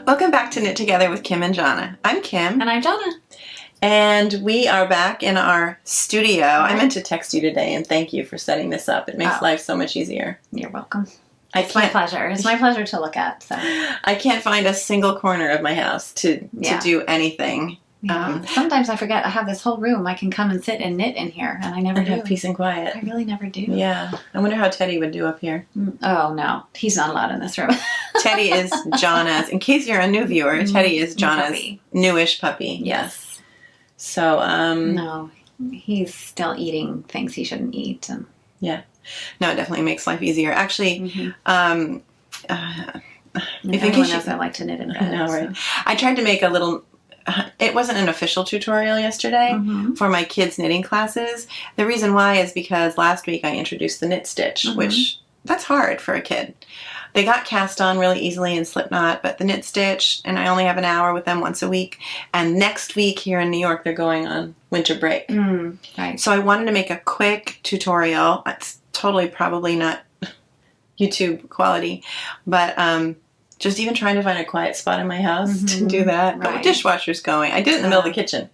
Welcome back to Knit Together with Kim and Jonna. I'm Kim. And I'm Jonna. And we are back in our studio. I meant to text you today and thank you for setting this up. It makes life so much easier. You're welcome. It's my pleasure. It's my pleasure to look at. So I can't find a single corner of my house to do anything. Yeah. Sometimes I forget I have this whole room. I can come and sit and knit in here, and I never do. Have peace and quiet. I really never do. Yeah. I wonder how Teddy would do up here. Oh, no. He's not allowed in this room. Teddy is Jonna's, in case you're a new viewer, Teddy is Jonna's newish puppy. Yes. So, no, he's still eating things he shouldn't eat. And yeah. No, it definitely makes life easier. Actually, if in case knows I like to knit in bed. I know, right? So. I tried to make a little... It wasn't an official tutorial yesterday for my kids' knitting classes. The reason why is because last week I introduced the knit stitch, which that's hard for a kid. They got cast on really easily in Slipknot, but the knit stitch, and I only have an hour with them once a week. And next week here in New York, they're going on winter break. Right. So I wanted to make a quick tutorial. It's totally probably not YouTube quality, but just even trying to find a quiet spot in my house to do that. But with dishwasher's going. I did it in the middle of the kitchen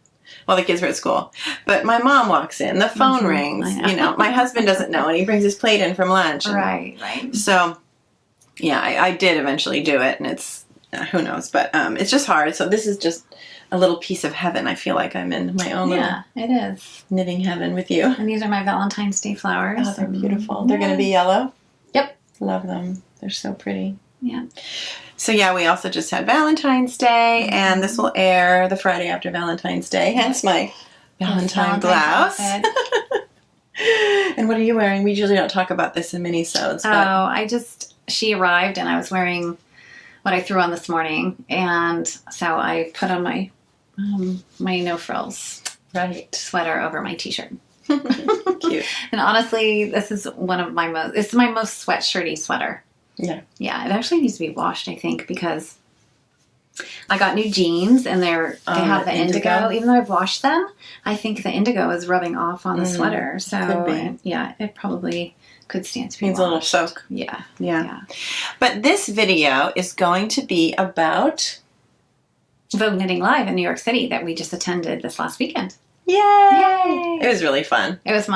while the kids were at school. But my mom walks in. The phone rings. You know, my husband doesn't know, and he brings his plate in from lunch. Right. So, yeah, I did eventually do it, and it's, who knows. But it's just hard. So this is just a little piece of heaven. I feel like I'm in my own little it is. knitting heaven with you. And these are my Valentine's Day flowers. Oh, they're beautiful. They're going to be yellow? Yep. Love them. They're so pretty. Yeah. So yeah, we also just had Valentine's Day, and this will air the Friday after Valentine's Day, hence my Valentine blouse. And what are you wearing? We usually don't talk about this in mini-sodes. She arrived and I was wearing what I threw on this morning, and so I put on my my no-frills sweater over my t-shirt. Cute. And honestly, this is it's my most sweatshirty sweater. Yeah. Yeah, it actually needs to be washed, I think, because I got new jeans and they have the indigo. Even though I've washed them, I think the indigo is rubbing off on the sweater. So, it probably could stand to be needs washed. a little soak. Yeah. But this video is going to be about Vogue Knitting Live in New York City that we just attended this last weekend. Yay! It was really fun. It was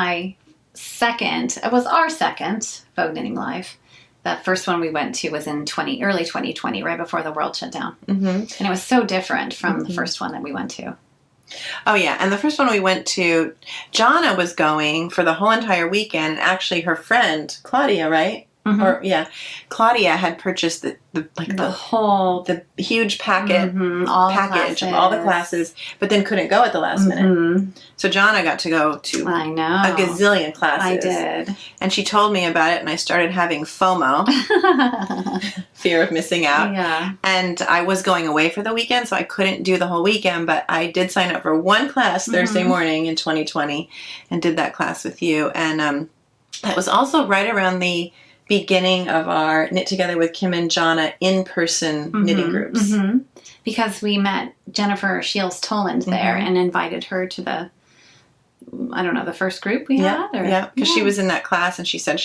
our second Vogue Knitting Live. That first one we went to was in early 2020, right before the world shut down. And it was so different from the first one that we went to. Oh, yeah. And the first one we went to, Jonna was going for the whole entire weekend. And actually, her friend, Claudia, right? Claudia had purchased the huge package of all the classes, but then couldn't go at the last minute. So Jonna got to go to a gazillion classes. I did. And she told me about it, and I started having FOMO, fear of missing out. Yeah. And I was going away for the weekend, so I couldn't do the whole weekend, but I did sign up for one class Thursday morning in 2020 and did that class with you. And that was also right around the beginning of our Knit Together with Kim and Jonna in-person knitting groups. Because we met Jennifer Shields Toland there and invited her to the first group we had? Because she was in that class, and she said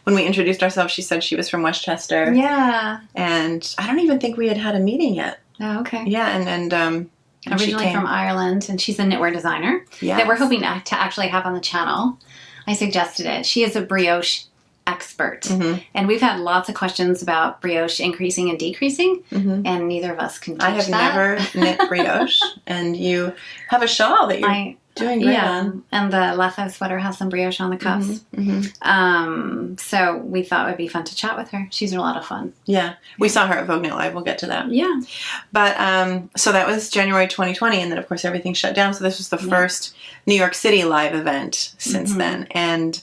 when we introduced ourselves, she said she was from Westchester. Yeah. And I don't even think we had a meeting yet. Oh, okay. Yeah, and originally from Ireland, and she's a knitwear designer that we're hoping to actually have on the channel. I suggested it. She is a brioche expert. And we've had lots of questions about brioche increasing and decreasing, and neither of us can teach I have never knit brioche, and you have a shawl that you're doing great on. And the Letho sweater has some brioche on the cuffs. So we thought it would be fun to chat with her. She's a lot of fun. Yeah. We saw her at Vogue Knit Live. We'll get to that. Yeah. But, so that was January 2020, and then, of course, everything shut down. So this was the first New York City live event since then. And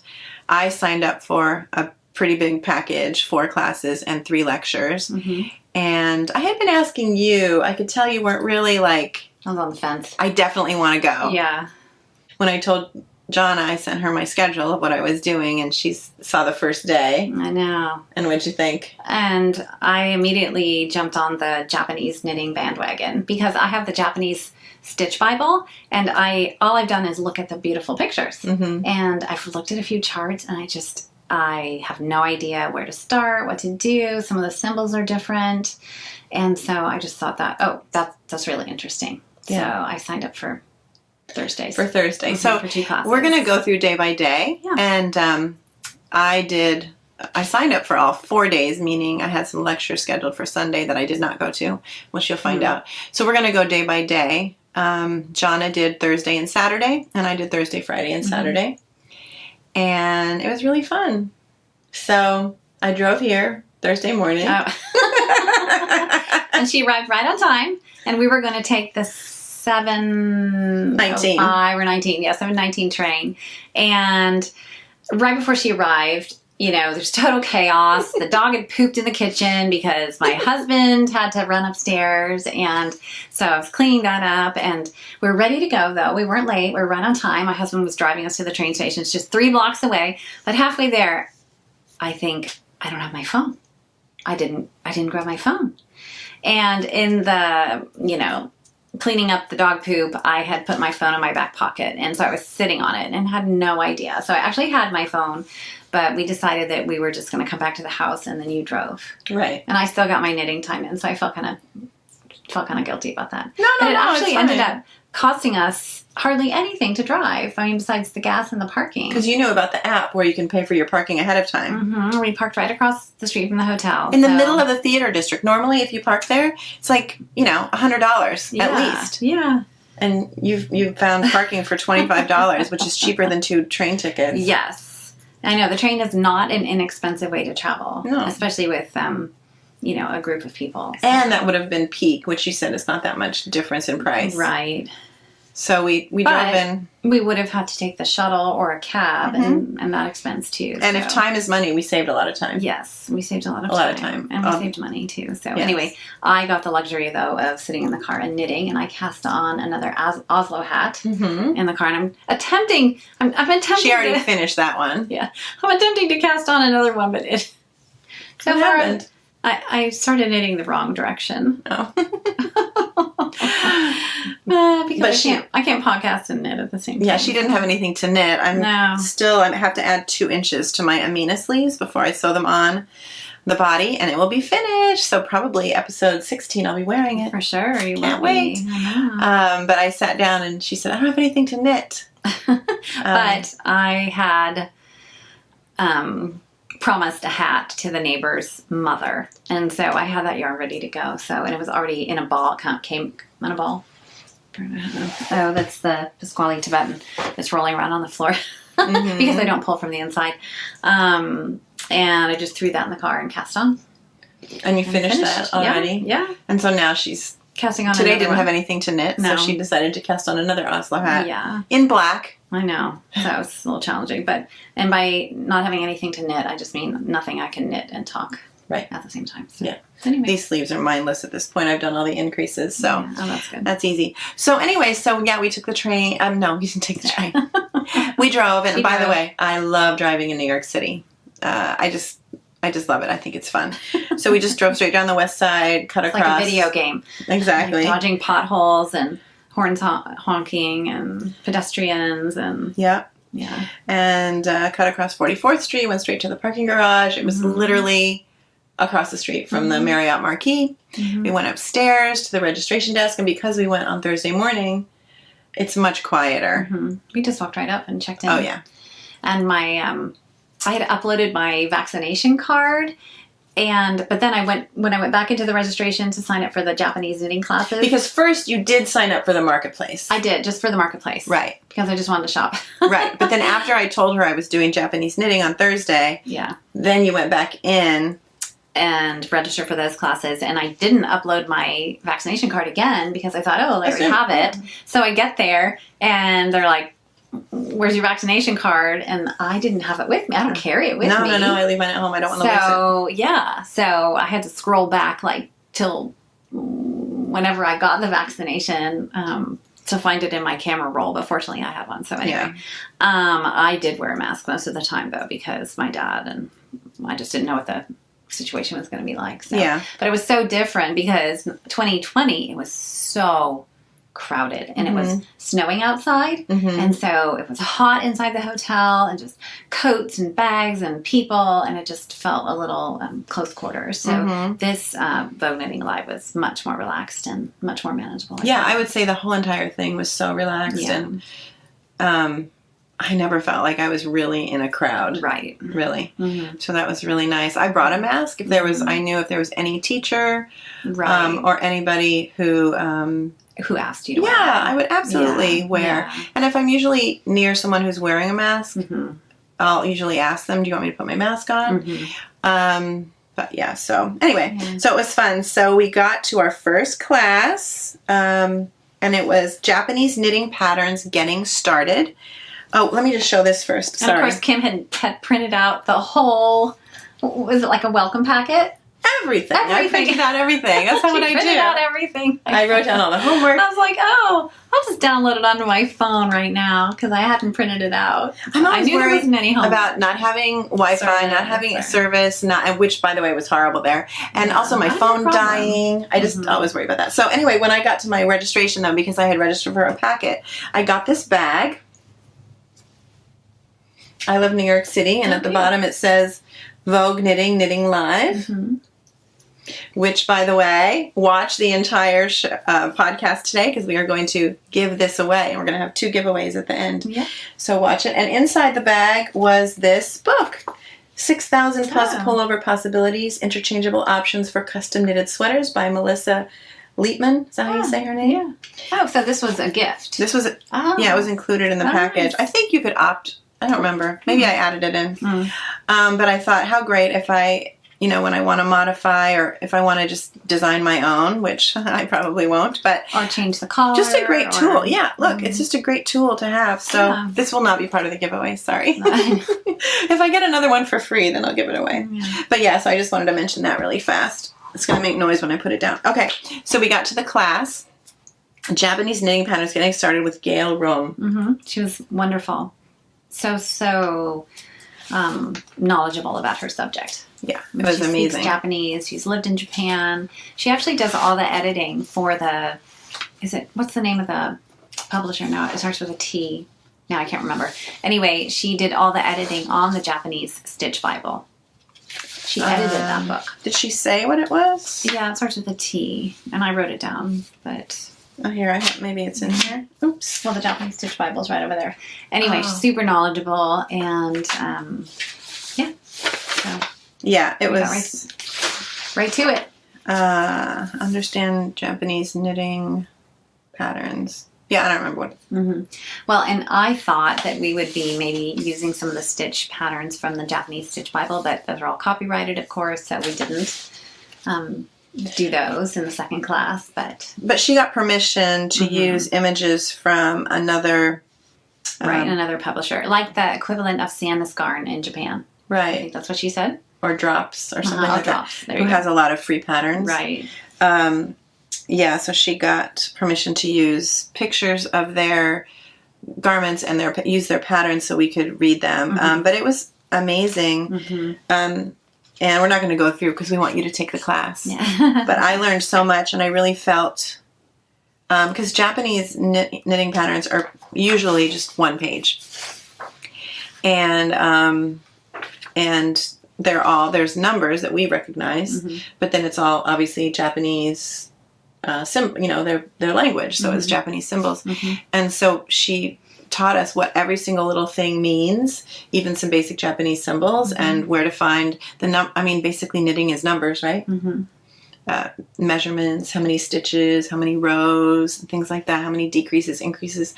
I signed up for a pretty big package, 4 classes and 3 lectures. And I had been asking you, I could tell you weren't really I was on the fence. I definitely want to go. Yeah. When I told Jonna, I sent her my schedule of what I was doing, and she saw the first day. I know. And what'd you think? And I immediately jumped on the Japanese knitting bandwagon because I have the Japanese Stitch Bible, and all I've done is look at the beautiful pictures. And I've looked at a few charts, and I have no idea where to start, what to do. Some of the symbols are different. And so I just thought that's really interesting. Yeah. So I signed up for Thursdays. For Thursday. So for 2 classes. We're going to go through day by day. Yeah. And I signed up for all 4 days, meaning I had some lectures scheduled for Sunday that I did not go to, which you'll find out. So we're going to go day by day. Jonna did Thursday and Saturday, and I did Thursday, Friday, and Saturday. And it was really fun. So I drove here Thursday morning. And she arrived right on time, and we were going to take the 7:19 train. And right before she arrived, there's total chaos. The dog had pooped in the kitchen because my husband had to run upstairs. And so I was cleaning that up, and we were ready to go, though. We weren't late. We were right on time. My husband was driving us to the train station. It's just 3 blocks away. But halfway there, I think, I don't have my phone. I didn't grab my phone. And in the, cleaning up the dog poop, I had put my phone in my back pocket. And so I was sitting on it and had no idea. So I actually had my phone, but we decided that we were just going to come back to the house, and then you drove. Right. And I still got my knitting time in, so I felt kind of guilty about that. No, but it actually ended up costing us hardly anything to drive. I mean, besides the gas and the parking. Because you knew about the app where you can pay for your parking ahead of time. Mm-hmm. We parked right across the street from the hotel. In the middle of the theater district. Normally, if you park there, it's like, $100 at least. Yeah. And you've found parking for $25, which is cheaper than 2 train tickets. Yes. I know. The train is not an inexpensive way to travel. No. Especially with, a group of people. So. And that would have been peak, which you said is not that much difference in price. Right. So we drove in. We would have had to take the shuttle or a cab, and that expense too. And if time is money, we saved a lot of time. Yes, we saved a lot of time. And we saved money too. So anyway, I got the luxury though of sitting in the car and knitting, and I cast on another Oslo hat in the car, and I'm attempting. She already finished that one. Yeah, I'm attempting to cast on another one, but it. So what happened? I started knitting the wrong direction. Oh. Because I can't podcast and knit at the same time. Yeah, she didn't have anything to knit. I have to add 2 inches to my Amina sleeves before I sew them on the body, and it will be finished. So probably episode 16, I'll be wearing it. For sure. Can't wait. But I sat down and she said, I don't have anything to knit. But I had promised a hat to the neighbor's mother. And so I had that yarn ready to go. And it was already in a ball. It came in a ball. Oh, that's the Pasquale Tibetan that's rolling around on the floor because I don't pull from the inside. And I just threw that in the car and cast on. And you finished that already? Yeah. And so now she's casting on today didn't have anything to knit, so she decided to cast on another Oslo hat. Yeah. In black. I know. That was a little challenging. And by not having anything to knit, I just mean nothing I can knit and talk at the same time. So. Yeah. Anyway. These sleeves are mindless at this point. I've done all the increases, so that's good. That's easy. So anyway, we took the train. No, we didn't take the train. We drove, and by the way, I love driving in New York City. I just love it. I think it's fun. So we just drove straight down the west side, cut across. Like a video game. Exactly. Like dodging potholes and horns honking and pedestrians and... Yeah. And cut across 44th Street, went straight to the parking garage. It was literally across the street from the Marriott Marquis. We went upstairs to the registration desk, and because we went on Thursday morning, it's much quieter. We just walked right up and checked in. Oh, yeah. And my... I had uploaded my vaccination card, but then when I went back into the registration to sign up for the Japanese knitting classes. Because first you did sign up for the marketplace. I did, just for the marketplace. Right. Because I just wanted to shop. Right. But then after I told her I was doing Japanese knitting on Thursday, then you went back in and register for those classes, and I didn't upload my vaccination card again because I thought, I already have it. So I get there, and they're like, where's your vaccination card? And I didn't have it with me. I don't carry it with me. No. I leave mine at home. I don't want to lose it. So I had to scroll back till whenever I got the vaccination to find it in my camera roll. But fortunately, I had one. So anyway, I did wear a mask most of the time though because my dad and I just didn't know what the situation was going to be like. So. Yeah. But it was so different because 2020 it was so crowded, and it was snowing outside, and so it was hot inside the hotel, and just coats and bags and people, and it just felt a little close quarters. So this Vogue Knitting Live was much more relaxed and much more manageable. I would say the whole entire thing was so relaxed, and I never felt like I was really in a crowd. Right. Really. So that was really nice. I brought a mask. If there was, I knew if there was any teacher or anybody who asked you to wear. I would absolutely wear. Yeah. And if I'm usually near someone who's wearing a mask, I'll usually ask them, do you want me to put my mask on? But yeah, so anyway, so it was fun. So we got to our first class, and it was Japanese knitting patterns getting started. Oh, let me just show this first. Sorry. And of course, Kim had printed out the whole, was it like a welcome packet? Everything. I printed out everything. That's what I do. Printed out everything. I wrote down all the homework. I was like, oh, I'll just download it onto my phone right now because I hadn't printed it out. I knew there was many homework. about not having Wi-Fi, not having service, which, by the way, was horrible there. And also my phone dying. I just always worry about that. So anyway, when I got to my registration, though, because I had registered for a packet, I got this bag. I love New York City, and at the bottom it says Vogue Knitting Live, which, by the way, watch the entire podcast today because we are going to give this away, and we're going to have 2 giveaways at the end. Yeah. So watch it. And inside the bag was this book, 6,000 Puzzle Pullover Possibilities, Interchangeable Options for Custom Knitted Sweaters by Melissa Leitman. Is that how you say her name? Yeah. Oh, so this was a gift. This was, it was included in the package. I think you could opt. I don't remember. Maybe I added it in. But I thought, how great if I, when I want to modify or if I want to just design my own, which I probably won't, but... Or change the color. Just a great tool. Yeah, look, it's just a great tool to have. So this will not be part of the giveaway, sorry. If I get another one for free, then I'll give it away. But yeah, so I just wanted to mention that really fast. It's going to make noise when I put it down. Okay, so we got to the class. Japanese knitting patterns getting started with Gail Rome. She was wonderful. So knowledgeable about her subject. Yeah, it was amazing. She speaks Japanese. She's lived in Japan. She actually does all the editing for what's the name of the publisher now? It starts with a T. Now I can't remember. Anyway, she did all the editing on the Japanese Stitch Bible. She edited that book. Did she say what it was? Yeah, it starts with a T, and I wrote it down, but... Oh, here, maybe it's in here. Oops. Well, the Japanese Stitch Bible's right over there. Anyway, she's super knowledgeable, and so yeah, it was right to it. Understand Japanese knitting patterns. Yeah, I don't remember what. Well, and I thought that we would be maybe using some of the stitch patterns from the Japanese Stitch Bible, but those are all copyrighted, of course, so we didn't do those in the second class. But she got permission to use images from another another publisher, like the equivalent of Sienna's Garn in Japan. Right, I think that's what she said. Or Drops or something like Drops. that. Who has a lot of free patterns. Right. Yeah, so she got permission to use pictures of their garments and use their patterns so we could read them. But it was amazing. And we're not going to go through because we want you to take the class. Yeah. But I learned so much, and I really felt... because Japanese knitting patterns are usually just one page. And there's numbers that we recognize, but then it's all obviously Japanese... their language, so it's Japanese symbols. And so she taught us what every single little thing means, even some basic Japanese symbols, and where to find basically knitting is numbers, right? Measurements, how many stitches, how many rows, things like that, how many decreases, increases.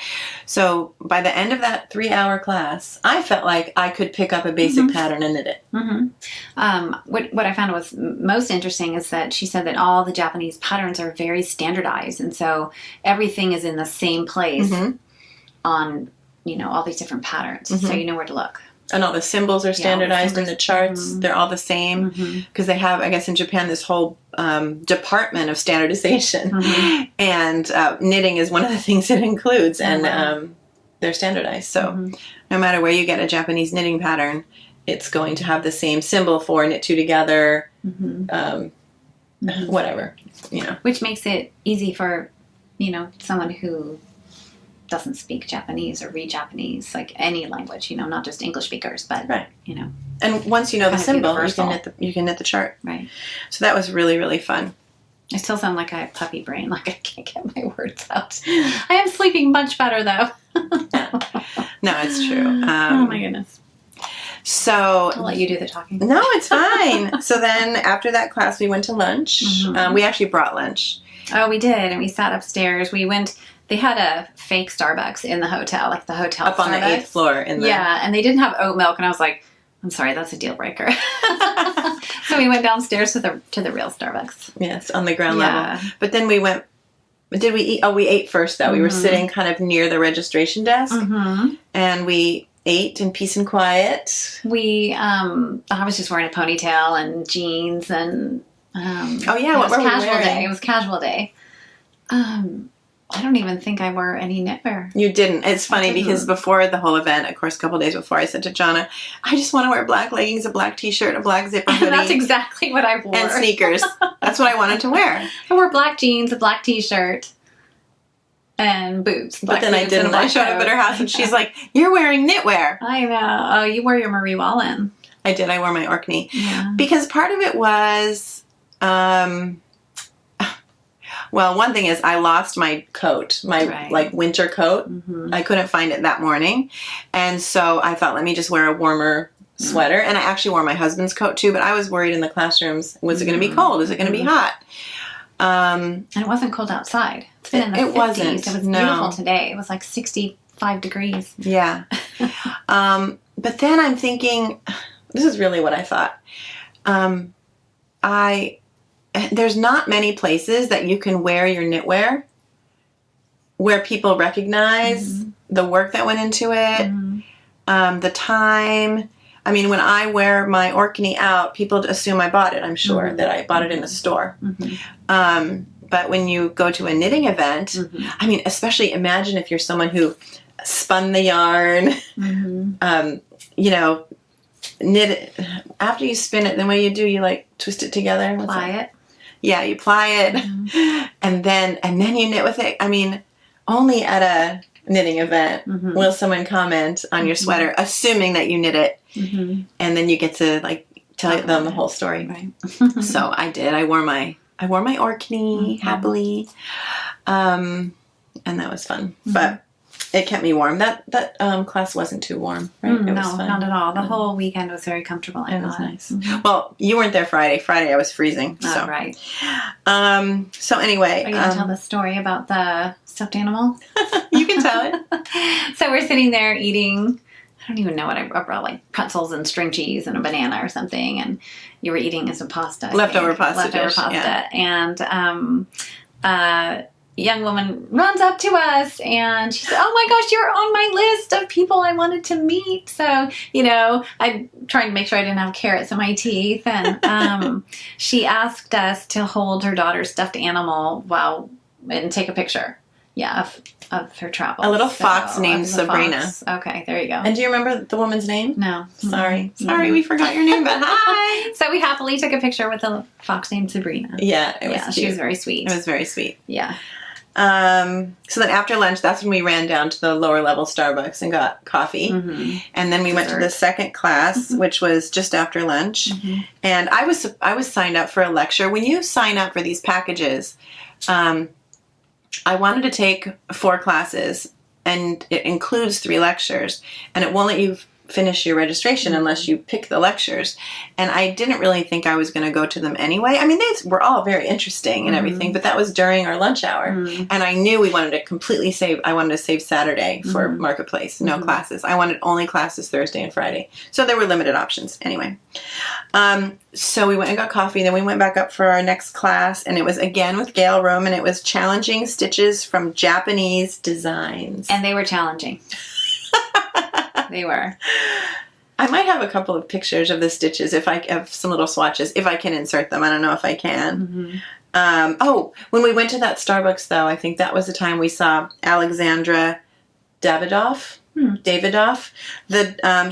So by the end of that 3-hour class, I felt like I could pick up a basic pattern and knit it. What I found was most interesting is that she said that all the Japanese patterns are very standardized, and so everything is in the same place on all these different patterns, so you know where to look. And all the symbols are standardized in the charts. They're all the same because they have, I guess, in Japan, this whole department of standardization. And knitting is one of the things it includes, and they're standardized. So no matter where you get a Japanese knitting pattern, it's going to have the same symbol for knit two together, whatever, Which makes it easy for someone who doesn't speak Japanese or read Japanese, like any language, not just English speakers, but, right. And once you know the symbol, you can knit the chart. Right. So that was really, really fun. I still sound like I have puppy brain, like I can't get my words out. I am sleeping much better, though. No, it's true. Oh, my goodness. So I'll let you do the talking. No, it's fine. So then after that class, we went to lunch. Mm-hmm. We actually brought lunch. Oh, we did. And we sat upstairs. They had a fake Starbucks in the hotel, like the hotel up on Starbucks. the 8th floor. Yeah, and they didn't have oat milk. And I was like, I'm sorry, that's a deal breaker. So we went downstairs to the real Starbucks. Yes, on the ground level. But then we went, did we eat? Oh, we ate first, though. Mm-hmm. We were sitting kind of near the registration desk. Mm-hmm. And we ate in peace and quiet. I was just wearing a ponytail and jeans and... what were we wearing? It was casual day. I don't even think I wore any knitwear. You didn't. It's funny because before the whole event, of course, a couple of days before, I said to Jonna, I just want to wear black leggings, a black t-shirt, a black zipper hoodie. That's exactly what I wore. And sneakers. That's what I wanted to wear. I wore black jeans, a black t-shirt, and boots. But then I didn't. I showed up at her house and she's like, you're wearing knitwear. I know. Oh, you wore your Marie Wallen. I did. I wore my Orkney. Yeah. Because part of it was... well, one thing is I lost my coat, my winter coat. Mm-hmm. I couldn't find it that morning. And so I thought, let me just wear a warmer sweater. And I actually wore my husband's coat too, but I was worried in the classrooms, was it going to be cold? Is it going to be hot? And it wasn't cold outside. It's been in the 50s. Wasn't. It was beautiful today. It was like 65 degrees. Yeah. But then I'm thinking, this is really what I thought. There's not many places that you can wear your knitwear where people recognize the work that went into it, the time. I mean, when I wear my Orkney out, people assume I bought it, I'm sure, that I bought it in a store. But when you go to a knitting event, I mean, especially imagine if you're someone who spun the yarn, knit it. After you spin it, then what do? You twist it together? Ply it. Yeah, you ply it, and then you knit with it. I mean, only at a knitting event will someone comment on your sweater, assuming that you knit it, and then you get to tell them the whole story. Right. So I did. I wore my Orkney happily, and that was fun. But it kept me warm. That class wasn't too warm, right? It was fun. Not at all. The whole weekend was very comfortable. It was nice. Well, you weren't there Friday. Friday I was freezing. So. Right. So anyway. Are you going to tell the story about the stuffed animal? You can tell it. So we're sitting there eating, I don't even know what I brought, like pretzels and string cheese and a banana or something. And you were eating some pasta. Leftover pasta. Yeah. And young woman runs up to us and she said, oh my gosh, you're on my list of people I wanted to meet. So, I'm trying to make sure I didn't have carrots in my teeth. And she asked us to hold her daughter's stuffed animal and take a picture. Yeah, of her travels. A little fox named Sabrina. Fox. Okay, there you go. And do you remember the woman's name? No. Sorry, we forgot your name, but hi. So we happily took a picture with a fox named Sabrina. Yeah, it was cute. She was very sweet. It was very sweet. Yeah. So then after lunch, that's when we ran down to the lower level Starbucks and got coffee. And then we went to the second class, which was just after lunch. And I was signed up for a lecture. When you sign up for these packages, I wanted to take 4 classes, and it includes 3 lectures, and it won't let you finish your registration unless you pick the lectures. And I didn't really think I was going to go to them anyway. I mean, they were all very interesting and everything, but that was during our lunch hour. And I knew we wanted to I wanted to save Saturday for Marketplace, no classes. I wanted only classes Thursday and Friday. So there were limited options anyway. So we went and got coffee, then we went back up for our next class, and it was again with Gail Rome, and it was challenging stitches from Japanese designs. And they were challenging. They were. I might have a couple of pictures of the stitches if I have some little swatches, if I can insert them. I don't know if I can. When we went to that Starbucks, though, I think that was the time we saw Alexandra Davidoff. Davidoff.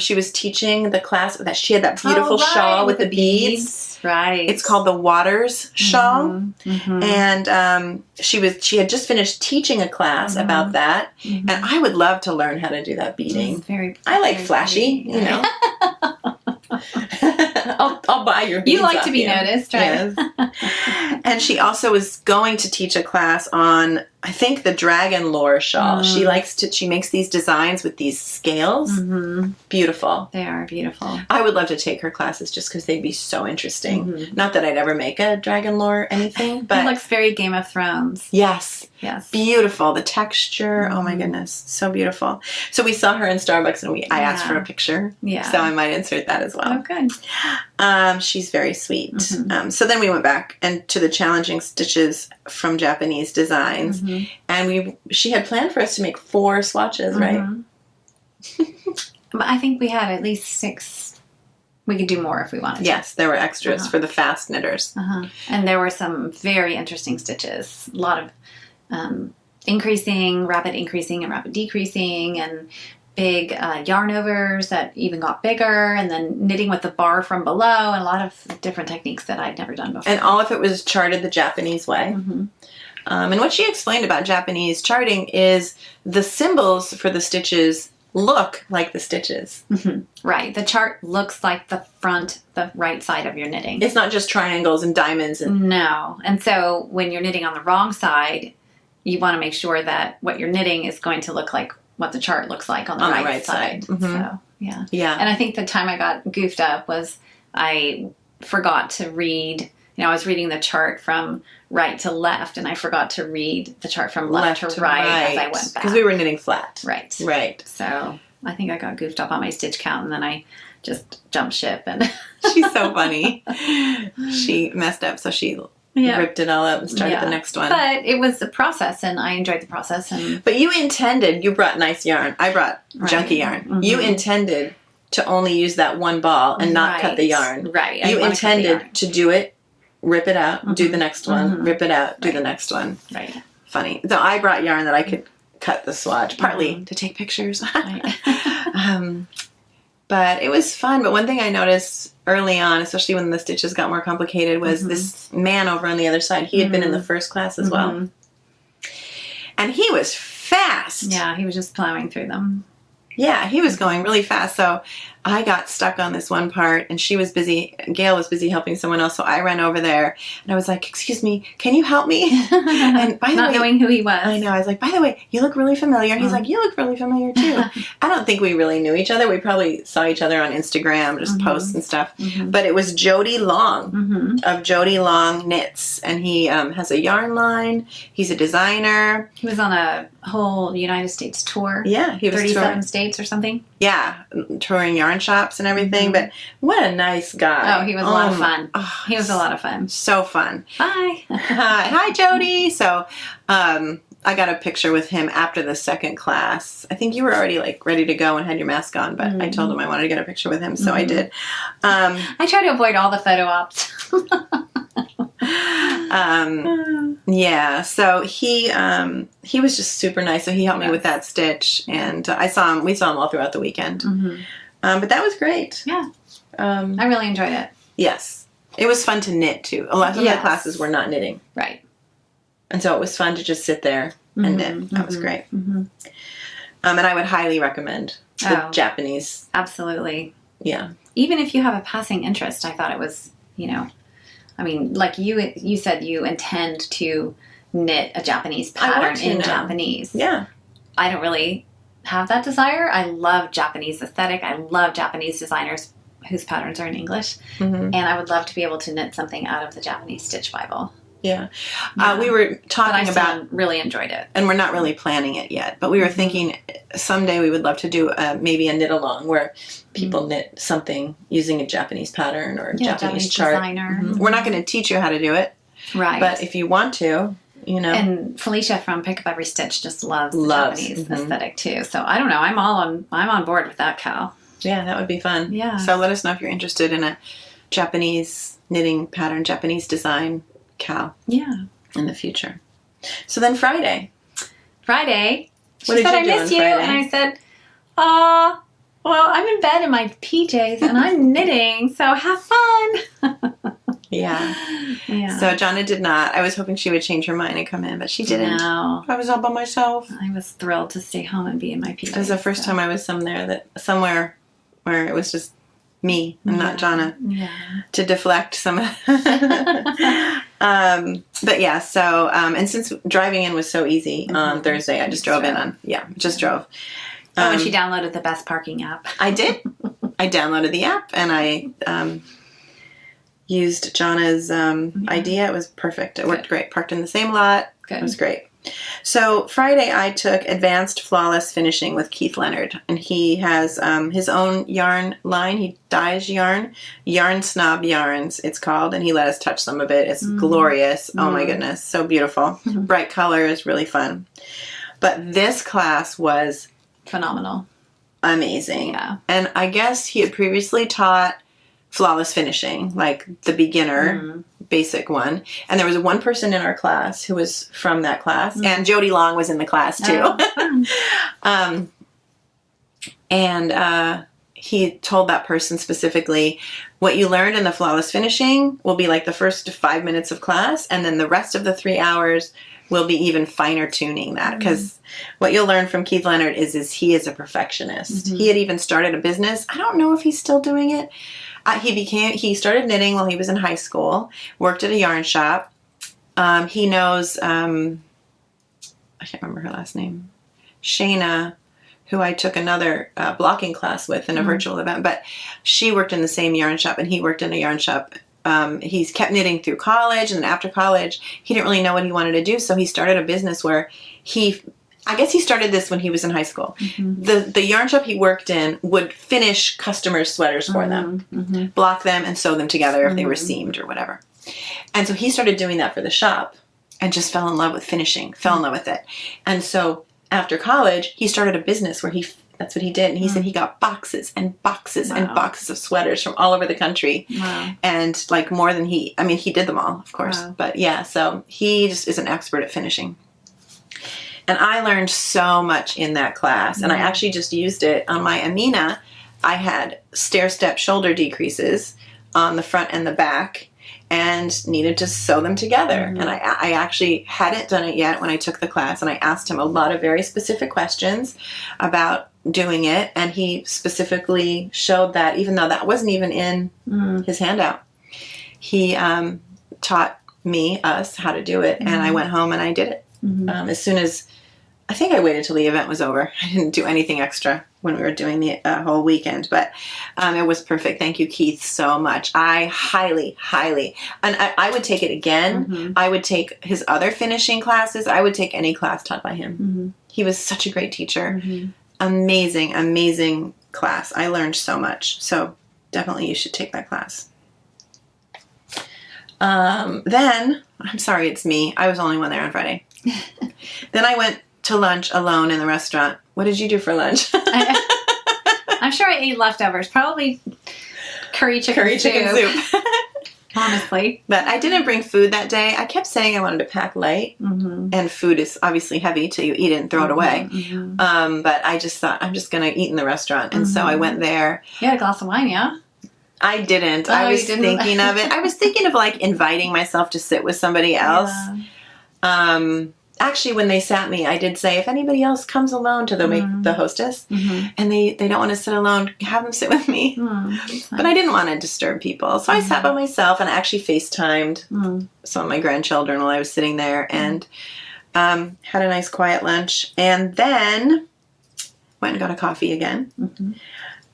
She was teaching the class that she had that beautiful shawl with the beads. Right. It's called the Waters shawl. And she had just finished teaching a class about that. And I would love to learn how to do that beading. I like flashy, you know. I'll buy your beads. You like to be noticed, right? Yes. And she also was going to teach a class on, I think, the dragon lore shawl. She makes these designs with these scales. Beautiful. They are beautiful. I would love to take her classes just because they'd be so interesting. Not that I'd ever make a dragon lore anything, but it looks very Game of Thrones. Yes. Yes. Beautiful. The texture. Oh my goodness. So beautiful. So we saw her in Starbucks and I asked for a picture. Yeah. So I might insert that as well. Oh, good. She's very sweet. So then we went back and to the challenging stitches from Japanese designs. And she had planned for us to make 4 swatches, right? But I think we had at least 6. We could do more if we wanted to. Yes, there were extras for the fast knitters. And there were some very interesting stitches. A lot of rapid increasing and rapid decreasing, and big yarn overs that even got bigger, and then knitting with the bar from below, and a lot of different techniques that I'd never done before. And all of it was charted the Japanese way. And what she explained about Japanese charting is the symbols for the stitches look like the stitches. Right. The chart looks like the right side of your knitting. It's not just triangles and diamonds. No. And so when you're knitting on the wrong side, you want to make sure that what you're knitting is going to look like what the chart looks like on the right side. So, yeah. And I think the time I got goofed up was I forgot to read. I was reading the chart from right to left, and I forgot to read the chart from left to right as I went back. Because we were knitting flat. Right. So I think I got goofed up on my stitch count, and then I just jumped ship. And she's so funny. She messed up, so she ripped it all up and started the next one. But it was a process, and I enjoyed the process. But you brought nice yarn. I brought junky yarn. You intended to only use that one ball and not cut the yarn. Right. You intended to do it, rip it out, do the next one, rip it out, do the next one. Right. Funny. So I brought yarn that I could cut the swatch, partly to take pictures. But it was fun. But one thing I noticed early on, especially when the stitches got more complicated, was this man over on the other side. He had been in the first class as well. And he was fast. Yeah, he was just plowing through them. Yeah, he was going really fast. So I got stuck on this one part, and Gail was busy helping someone else, so I ran over there, and I was like, excuse me, can you help me? And by the way, not knowing who he was. I know. I was like, by the way, you look really familiar. And he's like, you look really familiar, too. I don't think we really knew each other. We probably saw each other on Instagram, just posts and stuff. But it was Jody Long of Jody Long Knits, and he has a yarn line. He's a designer. He was on a whole United States tour. Yeah, he was 37 states or something. Yeah, touring yarn shops and everything. But what a nice guy. Oh, he was a lot of fun. He was a lot of fun. So fun. Hi. Hi, Jody. So I got a picture with him after the second class. I think you were already ready to go and had your mask on, but I told him I wanted to get a picture with him, so I did. I try to avoid all the photo ops. Yeah, so he was just super nice. So he helped me with that stitch, and we saw him all throughout the weekend. But that was great. Yeah, I really enjoyed it. Yes, it was fun to knit too. A lot of the classes were not knitting, right? And so it was fun to just sit there and knit. That was great. And I would highly recommend the Japanese. Absolutely. Yeah. Even if you have a passing interest, I thought it was, I mean, like you said, you intend to knit a Japanese pattern in Japanese. Yeah. I don't really have that desire. I love Japanese aesthetic. I love Japanese designers whose patterns are in English. And I would love to be able to knit something out of the Japanese Stitch Bible. Yeah. We were talking about... really enjoyed it. And we're not really planning it yet, but we were thinking someday we would love to do maybe a knit along where people knit something using a Japanese pattern or a Japanese chart. Designer. We're not going to teach you how to do it. Right. But if you want to, And Felicia from Pick Up Every Stitch just loves the Japanese aesthetic too. So I don't know. I'm on board with that, Cal. Yeah, that would be fun. Yeah. So let us know if you're interested in a Japanese knitting pattern, Japanese design, Cal. Yeah. In the future. So then Friday. She What did said, you I do miss on you. Friday? And I said, Well, I'm in bed in my PJs and I'm knitting, so have fun. Yeah. So Jonna did not. I was hoping she would change her mind and come in, but she didn't. No. I was all by myself. I was thrilled to stay home and be in my PJs. It was the first time I was somewhere where it was just me and not Jonna. Yeah. To deflect some of but yeah, so and since driving in was so easy on Thursday, I just drove in on drove. And she downloaded the Best Parking app. I did. I downloaded the app and I used Jonna's idea. It was perfect. It worked great. Parked in the same lot. Good. It was great. So Friday I took Advanced Flawless Finishing with Keith Leonard, and he has his own yarn line. He dyes yarn Snob Yarns it's called, and he let us touch some of it. It's glorious. Oh my goodness, so beautiful. Bright colors, really fun. But this class was phenomenal. Amazing. Yeah. And I guess he had previously taught flawless finishing, like the beginner basic one. And there was one person in our class who was from that class, and Jody Long was in the class too. He told that person specifically, what you learned in the flawless finishing will be like the first 5 minutes of class, and then the rest of the 3 hours will be even finer tuning that, because what you'll learn from Keith Leonard is he is a perfectionist. He had even started a business. I don't know if he's still doing it. He started knitting while he was in high school, worked at a yarn shop. He knows, I can't remember her last name, Shayna, who I took another blocking class with in a virtual event, but she worked in the same yarn shop and he worked in a yarn shop. He's kept knitting through college, and then after college, he didn't really know what he wanted to do, so he started a business where I guess he started this when he was in high school. The yarn shop he worked in would finish customers' sweaters for them, block them, and sew them together if they were seamed or whatever. And so he started doing that for the shop and just fell in love with finishing, fell in love with it. And so after college, he started a business where that's what he did. And he said he got boxes and boxes and boxes of sweaters from all over the country. And like more than he did them all, of course. But yeah, so he just is an expert at finishing. And I learned so much in that class. And I actually just used it on my Amina. I had stair-step shoulder decreases on the front and the back and needed to sew them together. And I actually hadn't done it yet when I took the class. And I asked him a lot of very specific questions about doing it. And he specifically showed that, even though that wasn't even in his handout, he taught us how to do it. And I went home and I did it. As soon as, I think I waited till the event was over. I didn't do anything extra when we were doing the whole weekend, but it was perfect. Thank you, Keith, so much. I highly, and I would take it again. I would take his other finishing classes. I would take any class taught by him. He was such a great teacher. Amazing, amazing class. I learned so much. So definitely you should take that class. Then, I'm sorry, it's me. I was the only one there on Friday. Then I went to lunch alone in the restaurant. What did you do for lunch? I'm sure I ate leftovers. Probably curry chicken soup. Honestly. But I didn't bring food that day. I kept saying I wanted to pack light. And food is obviously heavy till you eat it and throw it away. But I just thought, I'm just going to eat in the restaurant. And so I went there. You had a glass of wine, yeah? I didn't. I was thinking of it. I was thinking of like inviting myself to sit with somebody else. Actually, when they sat me, I did say, if anybody else comes alone to the hostess, and they don't want to sit alone, have them sit with me. But I didn't want to disturb people. So I sat by myself, and I actually FaceTimed some of my grandchildren while I was sitting there, and had a nice quiet lunch. And then went and got a coffee again.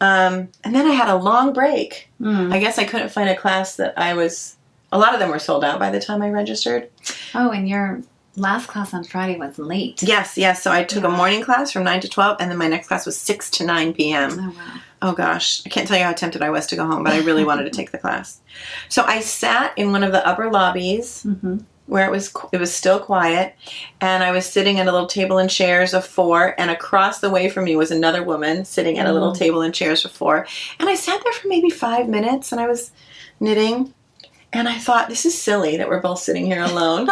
And then I had a long break. I guess I couldn't find a class that a lot of them were sold out by the time I registered. Oh, and your last class on Friday was late. Yes. So I took a morning class from 9 to 12, and then my next class was 6 to 9 p.m. Oh, wow. Oh, gosh. I can't tell you how tempted I was to go home, but I really wanted to take the class. So I sat in one of the upper lobbies where it was still quiet, and I was sitting at a little table and chairs of 4, and across the way from me was another woman sitting at a little table and chairs of 4. And I sat there for maybe 5 minutes, and I was knitting. And I thought, this is silly that we're both sitting here alone.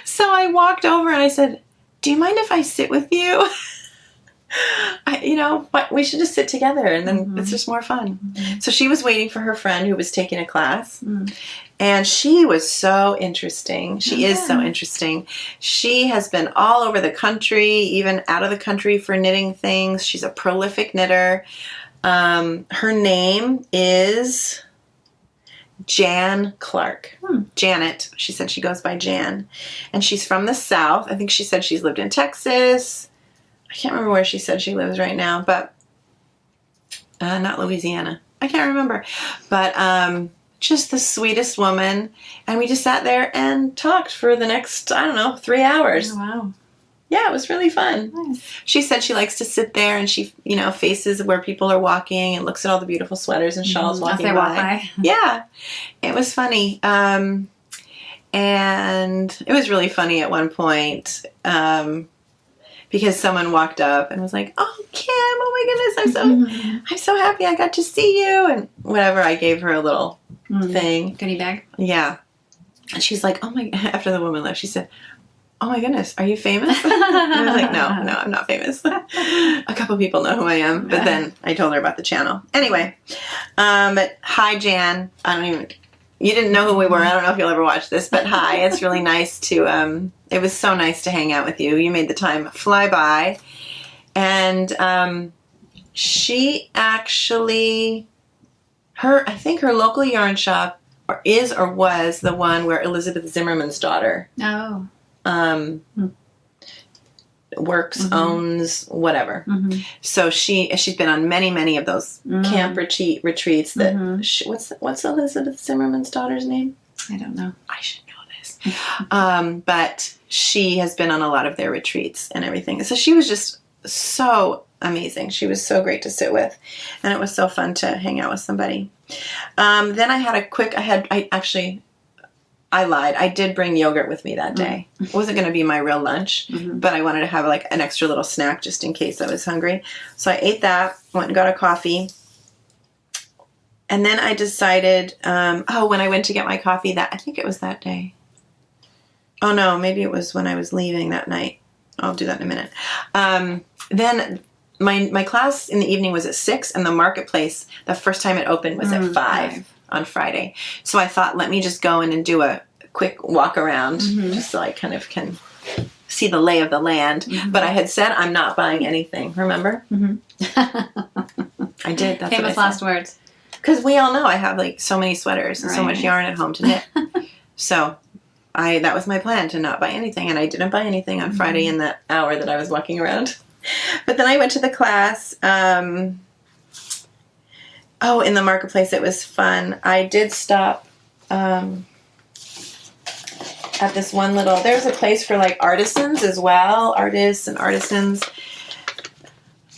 So I walked over and I said, do you mind if I sit with you? But we should just sit together and then it's just more fun. So she was waiting for her friend who was taking a class. And she was so interesting. She is so interesting. She has been all over the country, even out of the country for knitting things. She's a prolific knitter. Her name is Jan Clark. Janet. She said she goes by Jan. And she's from the South. I think she said she's lived in Texas. I can't remember where she said she lives right now, but not Louisiana. I can't remember. But just the sweetest woman. And we just sat there and talked for the next, 3 hours. Oh, wow. Yeah, it was really fun. Nice. She said she likes to sit there and she, faces where people are walking and looks at all the beautiful sweaters and shawls walking by. Yeah, it was funny. And it was really funny at one point because someone walked up and was like, "Oh, Kim, oh my goodness, I'm so happy I got to see you," and whatever. I gave her a little thing, goodie bag. Yeah, and she's like, "Oh my!" After the woman left, she said, "Oh my goodness, are you famous?" And I was like, no, I'm not famous. A couple people know who I am, but then I told her about the channel. Anyway, but hi, Jan. You didn't know who we were. I don't know if you'll ever watch this, but hi. It's really nice to, it was so nice to hang out with you. You made the time fly by. And she actually, I think her local yarn shop is or was the one where Elizabeth Zimmerman's daughter works, owns, whatever. So she's been on many of those camp retreats. That what's Elizabeth Zimmerman's daughter's name? I don't know. I should know this. But she has been on a lot of their retreats and everything. So she was just so amazing. She was so great to sit with, and it was so fun to hang out with somebody. Then I had I lied. I did bring yogurt with me that day. It wasn't going to be my real lunch, but I wanted to have like an extra little snack just in case I was hungry. So I ate that, went and got a coffee. And then I decided, when I went to get my coffee, I think it was that day. Oh no, maybe it was when I was leaving that night. I'll do that in a minute. Then my class in the evening was at 6, and the marketplace, the first time it opened was at 5. On Friday. So I thought, let me just go in and do a quick walk around just so I kind of can see the lay of the land. But I had said I'm not buying anything, remember? I did. That's famous last words. Because we all know I have like so many sweaters and so much yarn at home to knit. So that was my plan, to not buy anything. And I didn't buy anything on Friday in that hour that I was walking around. But then I went to the class. In the marketplace, it was fun. I did stop at this one there's a place for like artisans as well, artists and artisans,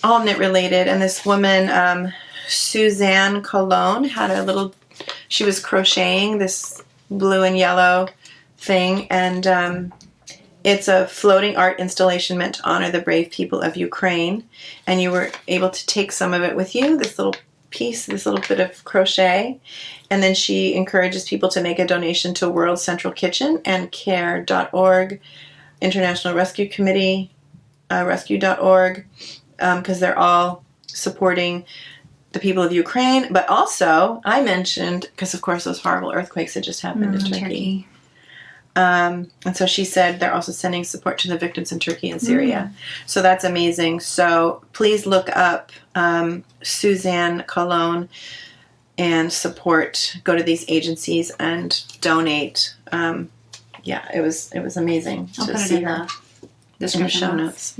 all knit related. And this woman, Suzanne Cologne, she was crocheting this blue and yellow thing. And it's a floating art installation meant to honor the brave people of Ukraine. And you were able to take some of it with you, this little bit of crochet, and then she encourages people to make a donation to World Central Kitchen and care.org, International Rescue Committee, rescue.org, because they're all supporting the people of Ukraine. But also, I mentioned, because of course those horrible earthquakes had just happened in Turkey. And so she said they're also sending support to the victims in Turkey and Syria. So that's amazing. So please look up Suzanne Cologne and support. Go to these agencies and donate. It was amazing to see her in the show notes.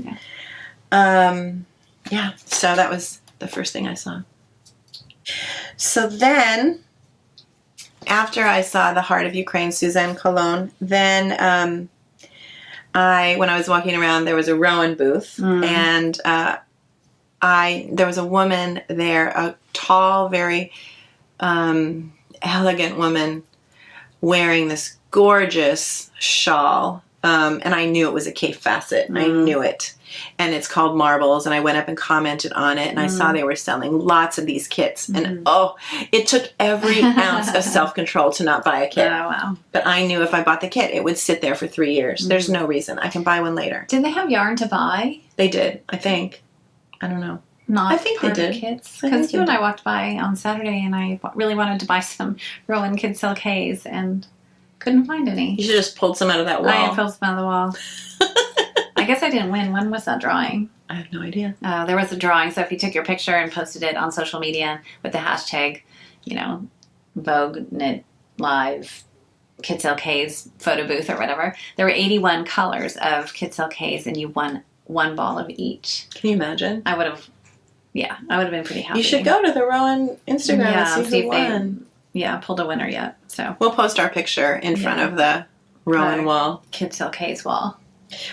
So that was the first thing I saw. So then, after I saw the Heart of Ukraine, Suzanne Cologne, then when I was walking around, there was a Rowan booth, and there was a woman there, a tall, very elegant woman, wearing this gorgeous shawl, and I knew it was a Cape Facet. I knew it. And it's called Marbles, and I went up and commented on it, and I saw they were selling lots of these kits, and it took every ounce of self-control to not buy a kit. Oh, wow. But I knew if I bought the kit, it would sit there for 3 years. There's no reason. I can buy one later. Did they have yarn to buy? They did, I think. I don't know. Not I think they did. Kids. Because you and I walked by on Saturday and I really wanted to buy some Rowan Kid Silk Haze and couldn't find any. You should have just pulled some out of that wall. I pulled some out of the wall. I guess I didn't win. When was that drawing? I have no idea. There was a drawing, so if you took your picture and posted it on social media with the hashtag, Vogue Knit Live Kid Silk Haze photo booth or whatever, there were 81 colors of Kid Silk Haze and you won one ball of each. Can you imagine? I would have been pretty happy. You should go to the Rowan Instagram and see who won. Pulled a winner yet. So we'll post our picture in front of the Rowan wall. Kid Silk Haze wall.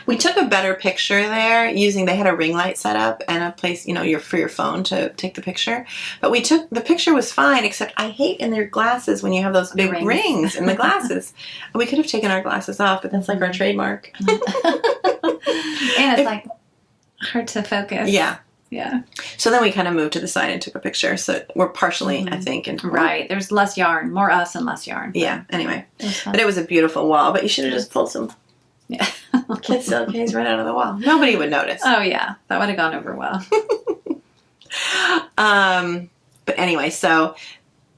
We took a better picture there they had a ring light set up and a place, for your phone to take the picture. But the picture was fine, except I hate in their glasses when you have those big rings in the glasses. We could have taken our glasses off, but that's like our trademark. And it's hard to focus. Yeah. Yeah. So then we kind of moved to the side and took a picture. So we're partially, I think. Right. There's less yarn. More us and less yarn. Yeah. Anyway. But it was a beautiful wall. But you should have just pulled some Kid Silk Haze right out of the wall. Nobody would notice. Oh, yeah. That would have gone over well. But anyway, so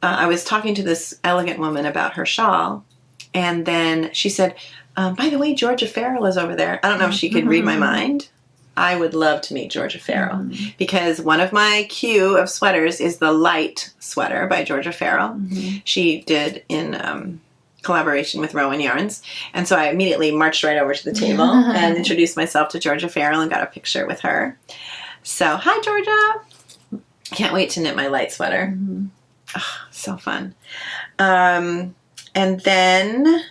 I was talking to this elegant woman about her shawl. And then she said, by the way, Georgia Farrell is over there. I don't know if she could read my mind. I would love to meet Georgia Farrell because one of my queue of sweaters is the light sweater by Georgia Farrell. She did in collaboration with Rowan Yarns. And so I immediately marched right over to the table and introduced myself to Georgia Farrell and got a picture with her. So, hi, Georgia. Can't wait to knit my light sweater. Oh, so fun. And then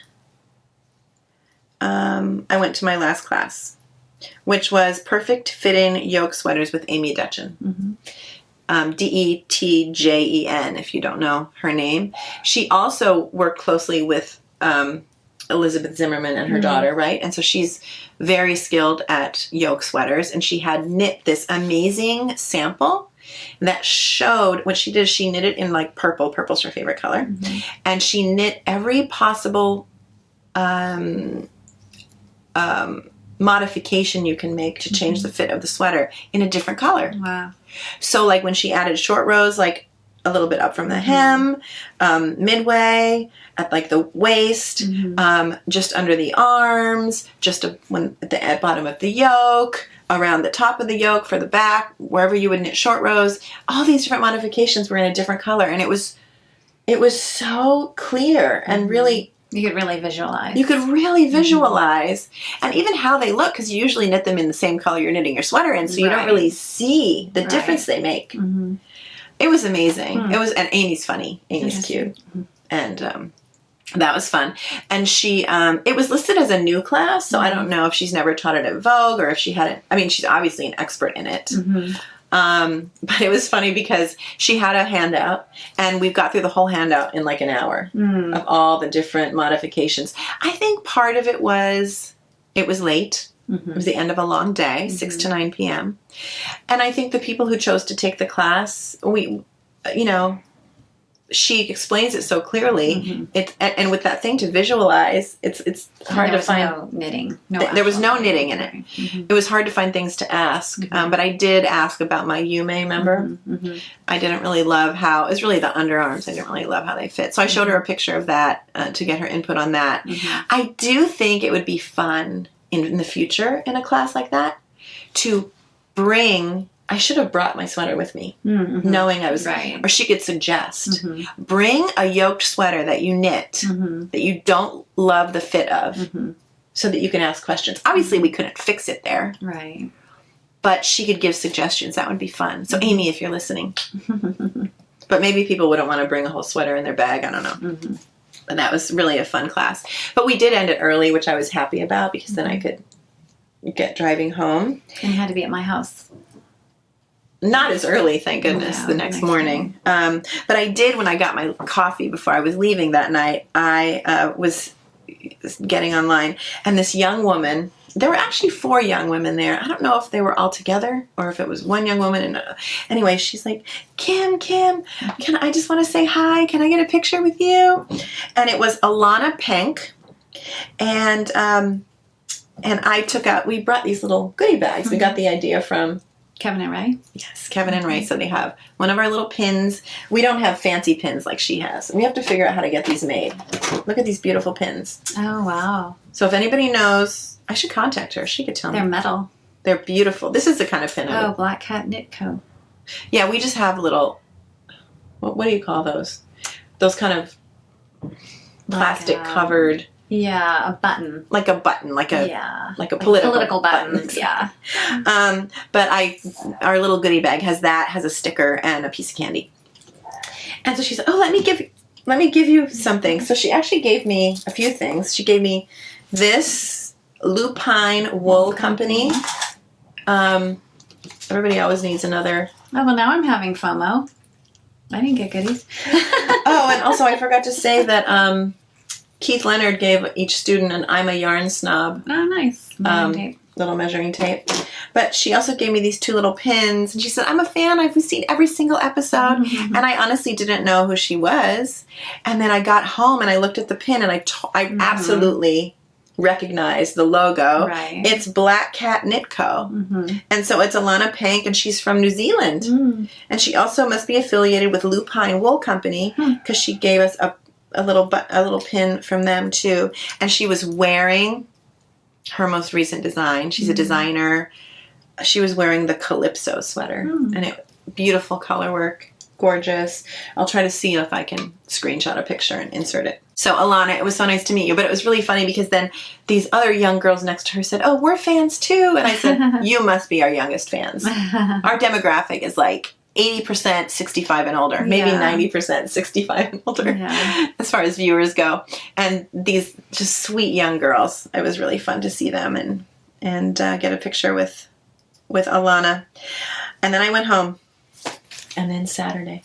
I went to my last class, which was Perfect Fitting Yoke Sweaters with Amy Detjen. Detjen, if you don't know her name. She also worked closely with Elizabeth Zimmerman and her daughter, right? And so she's very skilled at yoke sweaters, and she had knit this amazing sample that showed what she did. She knit it in purple. Purple's her favorite color. And she knit every possible modification you can make to change the fit of the sweater in a different color. Wow. So when she added short rows, a little bit up from the hem, midway, at the waist, just under the arms, just at the bottom of the yoke, around the top of the yoke for the back, wherever you would knit short rows, all these different modifications were in a different color. And it was so clear and really... You could really visualize. You could really visualize. And even how they look, because you usually knit them in the same color you're knitting your sweater in, so you don't really see the difference they make. It was amazing. And Amy's funny. Amy's cute. And that was fun. And she, it was listed as a new class, so I don't know if she's never taught it at Vogue or if she hadn't. I mean, she's obviously an expert in it. But it was funny because she had a handout and we got through the whole handout in an hour of all the different modifications. I think part of it was late. It was the end of a long day, 6 to 9 p.m. And I think the people who chose to take the class, she explains it so clearly. And with that thing to visualize, it's hard to find. No knitting. There was no knitting in it. It was hard to find things to ask. But I did ask about my Yume member. I didn't really love how it was really the underarms. I didn't really love how they fit. So I showed her a picture of that to get her input on that. I do think it would be fun in the future in a class like that to bring. I should have brought my sweater with me, knowing I was right. Or she could suggest, bring a yoked sweater that you knit, that you don't love the fit of, so that you can ask questions. Obviously, we couldn't fix it there. Right. But she could give suggestions. That would be fun. So, Amy, if you're listening. But maybe people wouldn't want to bring a whole sweater in their bag. I don't know. But that was really a fun class. But we did end it early, which I was happy about, because then I could get driving home. And you had to be at my house. Not as early, thank goodness, the next morning. But I did, when I got my coffee before I was leaving that night, I was getting online, and this young woman, there were actually 4 young women there. I don't know if they were all together or if it was one young woman. And anyway, she's like, Kim, I just want to say hi. Can I get a picture with you? And it was Alana Penk. And I took out, we brought these little goodie bags. We got the idea from Kevin and Ray? Yes, Kevin and Ray. So they have one of our little pins. We don't have fancy pins like she has. We have to figure out how to get these made. Look at these beautiful pins. Oh, wow. So if anybody knows, I should contact her. She could tell me. They're metal. They're beautiful. This is the kind of pin. Oh, Black Cat Knit Co. Yeah, we just have little, what do you call those? Those kind of plastic covered. Yeah, a button. Like a button, like a political button. Yeah. But our little goodie bag has a sticker and a piece of candy. And so she said, "Oh, let me give you something." So she actually gave me a few things. She gave me this Lupine Wool Company. Everybody always needs another. Oh, well, now I'm having FOMO. I didn't get goodies. Oh, and also I forgot to say that Keith Leonard gave each student an I'm a Yarn Snob. Oh, nice. Little measuring tape. But she also gave me these two little pins, and she said, "I'm a fan. I've seen every single episode." Mm-hmm. And I honestly didn't know who she was. And then I got home and I looked at the pin, and I absolutely recognized the logo. Right. It's Black Cat Knit Co. Mm-hmm. And so it's Alana Pank, and she's from New Zealand. Mm. And she also must be affiliated with Lupine Wool Company, because she gave us a little pin from them too. And she was wearing her most recent design. She's a designer. She was wearing the Calypso sweater, and beautiful color work, gorgeous. I'll try to see if I can screenshot a picture and insert it. So Alana, it was so nice to meet you, but it was really funny because then these other young girls next to her said, "Oh, we're fans too." And I said, "You must be our youngest fans." Our demographic is like 80% 65 and older, maybe 90% 65 and older, as far as viewers go. And these just sweet young girls, it was really fun to see them and get a picture with Alana. And then I went home. And then Saturday.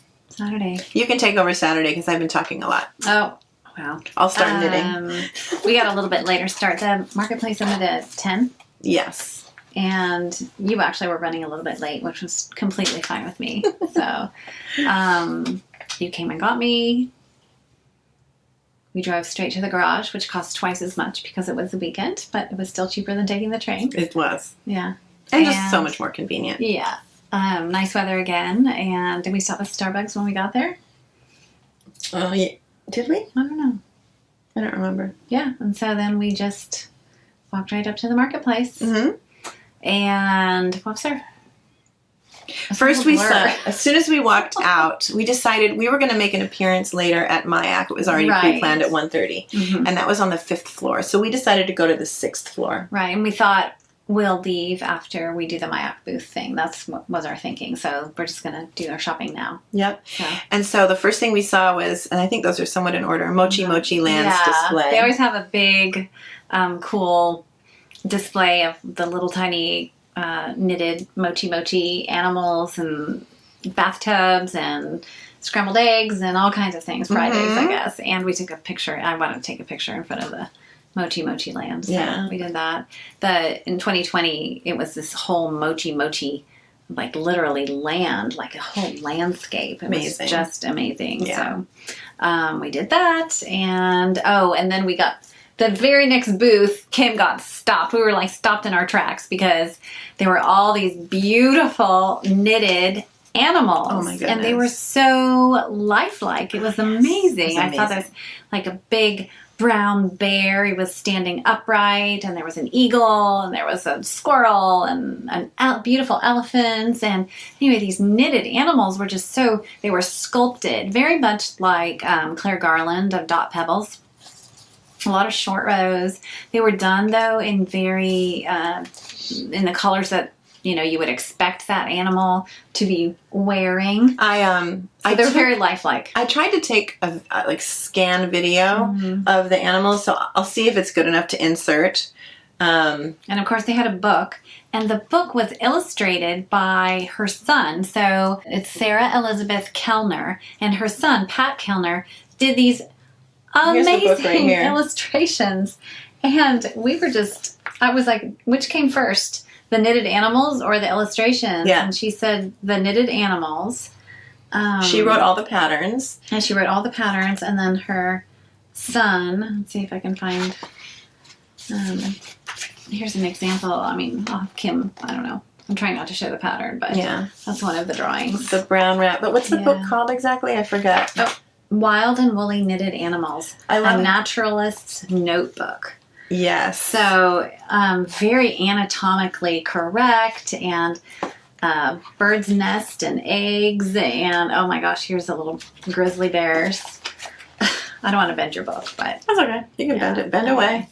You can take over Saturday because I've been talking a lot. Oh, wow. I'll start knitting. We got a little bit later start. The marketplace ended at 10. Yes. And you actually were running a little bit late, which was completely fine with me. So you came and got me. We drove straight to the garage, which cost twice as much because it was the weekend, but it was still cheaper than taking the train. It was. Yeah. And just so much more convenient. Yeah. Nice weather again. And did we stop at Starbucks when we got there? Oh, yeah. Did we? I don't know. I don't remember. Yeah. And so then we just walked right up to the marketplace. Mm-hmm. And what was there? First we saw, as soon as we walked out, we decided we were going to make an appearance later at Mayak. It was already pre-planned at 1:30. Mm-hmm. And that was on the 5th floor. So we decided to go to the 6th floor. Right. And we thought we'll leave after we do the Mayak booth thing. That's what was our thinking. So we're just going to do our shopping now. Yep. So. And so the first thing we saw was, and I think those are somewhat in order, Mochi Mochi Land's display. They always have a big, cool display of the little tiny knitted mochi animals and bathtubs and scrambled eggs and all kinds of things, fried eggs, I guess. And we took a picture. I wanted to take a picture in front of the Mochi Land. So we did that. In 2020, it was this whole Mochi, like literally land, like a whole landscape. It was just amazing. Yeah. So we did that. And then we got the very next booth. Kim got stopped. We were like stopped in our tracks because there were all these beautiful knitted animals. Oh my goodness. And they were so lifelike. It was amazing. I saw this like a big brown bear. He was standing upright, and there was an eagle, and there was a squirrel, and beautiful elephants. And anyway, these knitted animals were just they were sculpted, very much like Claire Garland of Dot Pebbles. A lot of short rows. They were done though in very in the colors that you would expect that animal to be wearing. They're very lifelike. I tried to take a scan video of the animals, so I'll see if it's good enough to insert. And of course, they had a book, and the book was illustrated by her son. So it's Sarah Elizabeth Kellner, and her son Pat Kellner did these amazing illustrations. And we were I was like, which came first, the knitted animals or the illustrations? Yeah. And she said the knitted animals. She wrote all the patterns. And she wrote all the patterns. And then her son, let's see if I can find, here's an example. I mean, Kim, I don't know, I'm trying not to show the pattern, but Yeah. that's one of the drawings. The brown rabbit. But what's the book called exactly? I forgot. Oh, Wild and Woolly Knitted Animals. I love a it. naturalist's notebook. Yes. So very anatomically correct, and bird's nest and eggs, and oh my gosh, here's a little grizzly bears. I don't want to bend your book, but That's okay. You can bend it. Bend away.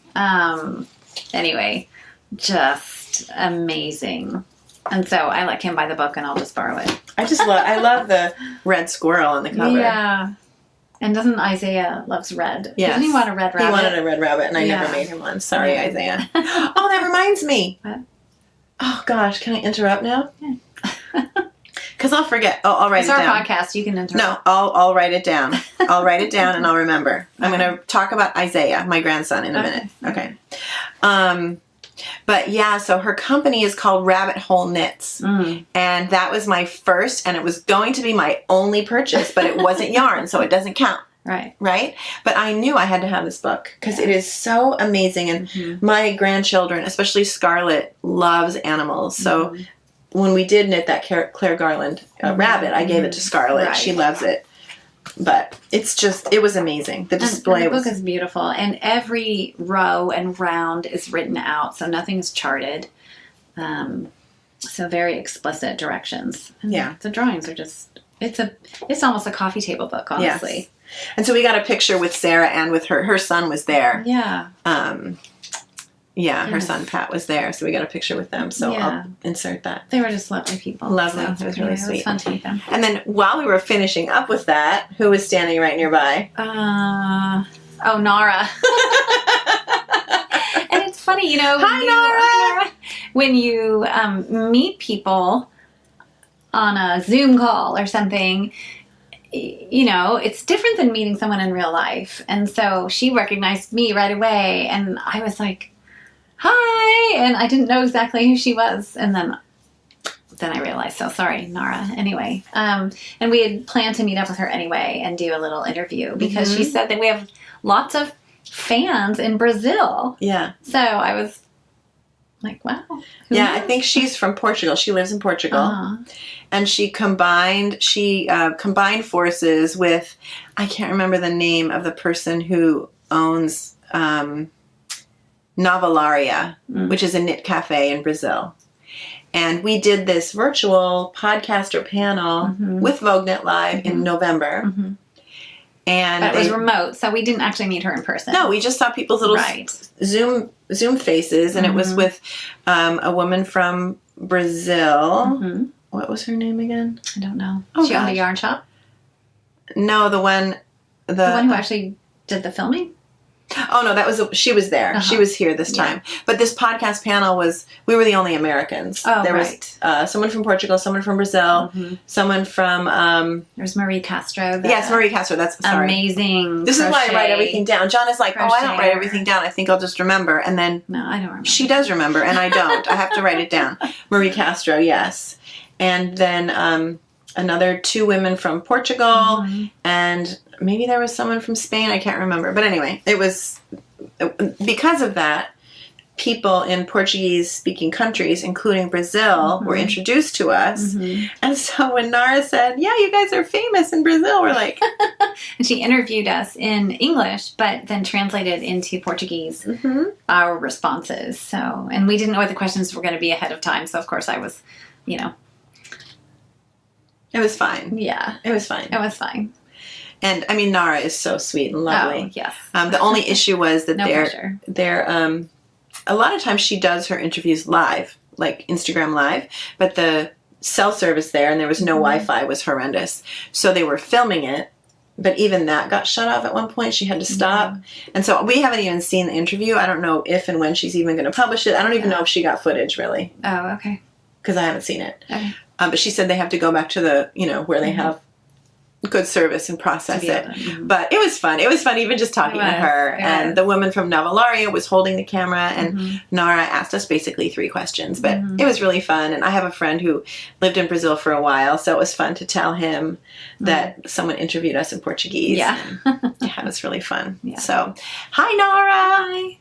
Anyway, just amazing. And so I let Kim buy the book, and I'll just borrow it. I love the red squirrel on the cover. Yeah. And doesn't Isaiah loves red? Yes. Doesn't he want a red rabbit? He wanted a red rabbit, and I Yeah. never made him one. Sorry, Yeah. Isaiah. Oh, that reminds me. What? Oh, gosh. Can I interrupt now? Because I'll forget. Oh, I'll write It's it our down. podcast. You can interrupt. No, I'll write it down. I'll write it down, and I'll remember. I'm going to talk about Isaiah, my grandson, in a minute. Okay. But yeah, so her company is called Rabbit Hole Knits. Mm. And that was my first, and it was going to be my only purchase, but it wasn't yarn, so it doesn't count. Right. Right? But I knew I had to have this book because it is so amazing. And my grandchildren, especially Scarlett, loves animals. So when we did knit that Claire Garland rabbit, I gave it to Scarlett. Right. She loves it. But it was amazing. The display and the book is beautiful. And every row and round is written out, so nothing's charted. So very explicit directions. And Yeah. the drawings are just, it's almost a coffee table book, honestly. Yes. And so we got a picture with Sarah and with her son was there. Yeah. Her son Pat was there, so we got a picture with them. So I'll insert that. They were just lovely people. Lovely. So, It was really sweet. It was fun to meet them. And then while we were finishing up with that, who was standing right nearby? Nara. And it's funny, Hi, Nara! When you meet people on a Zoom call or something, it's different than meeting someone in real life. And so she recognized me right away, and I was like, hi, and I didn't know exactly who she was. And then I realized, so sorry, Nara. Anyway, and we had planned to meet up with her anyway and do a little interview because she said that we have lots of fans in Brazil. Yeah. So I was like, wow. Yeah, I think she's from Portugal. She lives in Portugal. And she combined forces with, I can't remember the name of the person who owns Novelaria, which is a knit cafe in Brazil. And we did this virtual podcaster panel with Vogue Knit Live in November. And it was remote, so we didn't actually meet her in person. No, we just saw people's little Zoom faces, and it was with a woman from Brazil. What was her name again? I don't know. Oh, she owned a yarn shop? No, the one who actually did the filming? Oh no, she was there. She was here this time. But this podcast panel we were the only Americans. Oh, there was someone from Portugal, someone from Brazil, someone from there's Marie Castro. Yes, Marie Castro. That's sorry. Amazing. This is why I write everything down. Jonna's like, I don't write everything down. I think I'll just remember. And then no, I don't remember. She does remember, and I don't. I have to write it down. Marie Castro, yes. And then another 2 women from Portugal, and maybe there was someone from Spain. I can't remember. But anyway, it was because of that, people in Portuguese-speaking countries, including Brazil, were introduced to us. And so when Nara said, yeah, you guys are famous in Brazil, we're like... And she interviewed us in English, but then translated into Portuguese our responses. So, and we didn't know what the questions were going to be ahead of time. So, of course, I was, It was fine. Yeah. It was fine. It was fine. And I mean, Nara is so sweet and lovely. Oh, yes. The only issue was that pressure. A lot of times she does her interviews live, like Instagram Live, but the cell service there, and there was no Wi-Fi, was horrendous. So they were filming it, but even that got shut off at one point. She had to stop. And so we haven't even seen the interview. I don't know if and when she's even going to publish it. I don't even know if she got footage, really. Oh, okay. Because I haven't seen it. Okay. But she said they have to go back to the, where they have good service and process it. But it was fun. It was fun even just talking to her. And the woman from Novelaria was holding the camera, and Nara asked us basically 3 questions. But it was really fun. And I have a friend who lived in Brazil for a while, so it was fun to tell him that someone interviewed us in Portuguese. Yeah. It was really fun. Yeah. So, hi,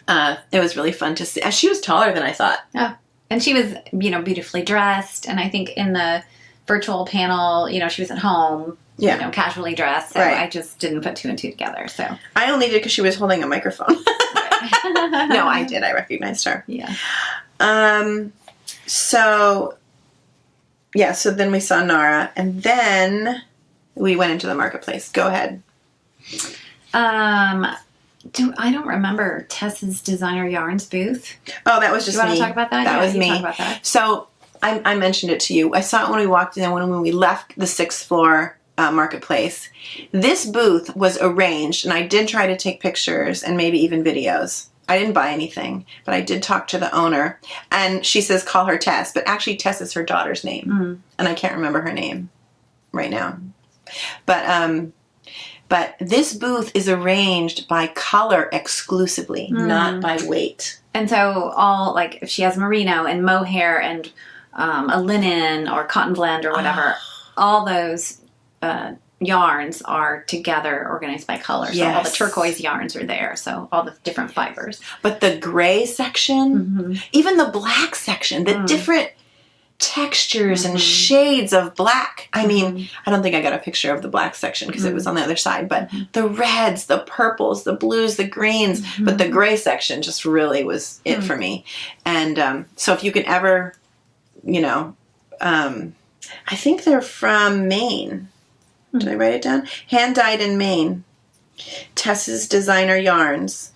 Nara. It was really fun to see. She was taller than I thought. Oh. And she was, beautifully dressed. And I think in the virtual panel, she was at home, casually dressed. So I just didn't put two and two together. So I only did because she was holding a microphone. No, I did. I recognized her. Yeah. So then we saw Nara, and then we went into the marketplace. Go ahead. I don't remember Tess's Designer Yarns booth. Oh, that was just me. Do you want to talk about that? That was me. Talk about that. So I mentioned it to you. I saw it when we walked in, when we left the 6th floor marketplace. This booth was arranged, and I did try to take pictures and maybe even videos. I didn't buy anything, but I did talk to the owner, and she says call her Tess, but actually Tess is her daughter's name, and I can't remember her name right now. But this booth is arranged by color exclusively, not by weight. And so all, like, if she has merino and mohair and a linen or cotton blend or whatever, all those yarns are together organized by color. So all the turquoise yarns are there. So all the different fibers. But the gray section, even the black section, the different textures and shades of black. I mean, I don't think I got a picture of the black section because it was on the other side, but the reds, the purples, the blues, the greens, but the gray section just really was it for me. And so if you can ever, I think they're from Maine. Did I write it down? Hand dyed in Maine. Tess's Designer Yarns.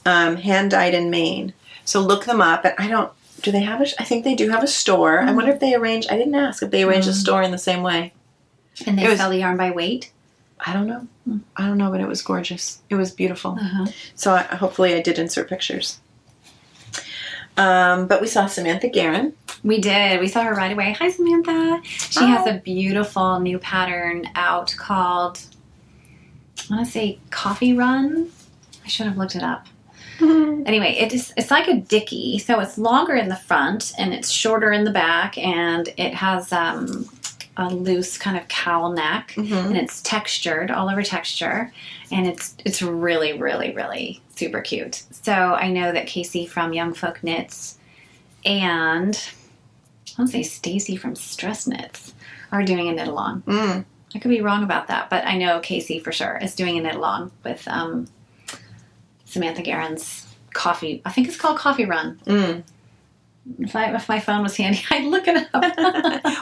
Hand dyed in Maine. So look them up. And do they have I think they do have a store. I wonder if they I didn't ask if they arranged a store in the same way. And they sell the yarn by weight? I don't know. I don't know, but it was gorgeous. It was beautiful. So hopefully I did insert pictures. But we saw Samantha Guerin. We did. We saw her right away. Hi, Samantha. She has a beautiful new pattern out called, I want to say Coffee Run. I should have looked it up. Anyway, it's like a dicky. So it's longer in the front and it's shorter in the back, and it has a loose kind of cowl neck, and it's textured, all over texture, and it's really, really, really super cute. So I know that Casey from Young Folk Knits and I want to say Stacy from Stress Knits are doing a knit along. I could be wrong about that, but I know Casey for sure is doing a knit along with Samantha Guerin's coffee. I think it's called Coffee Run. If my phone was handy, I'd look it up.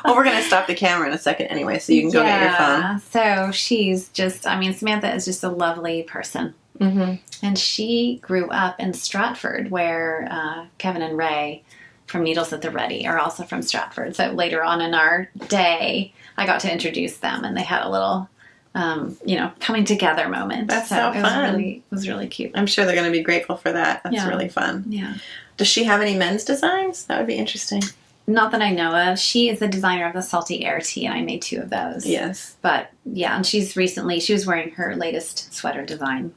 Well, we're going to stop the camera in a second anyway, so you can go get your phone. So she's just, Samantha is just a lovely person. And she grew up in Stratford, where Kevin and Ray from Needles at the Ready are also from Stratford. So later on in our day, I got to introduce them, and they had a little, coming together moment. That's so fun. It was really cute. I'm sure they're going to be grateful for that. That's really fun. Yeah. Does she have any men's designs? That would be interesting. Not that I know of. She is the designer of the Salty Air Tee, and I made 2 of those. Yes. But yeah, and she was wearing her latest sweater design.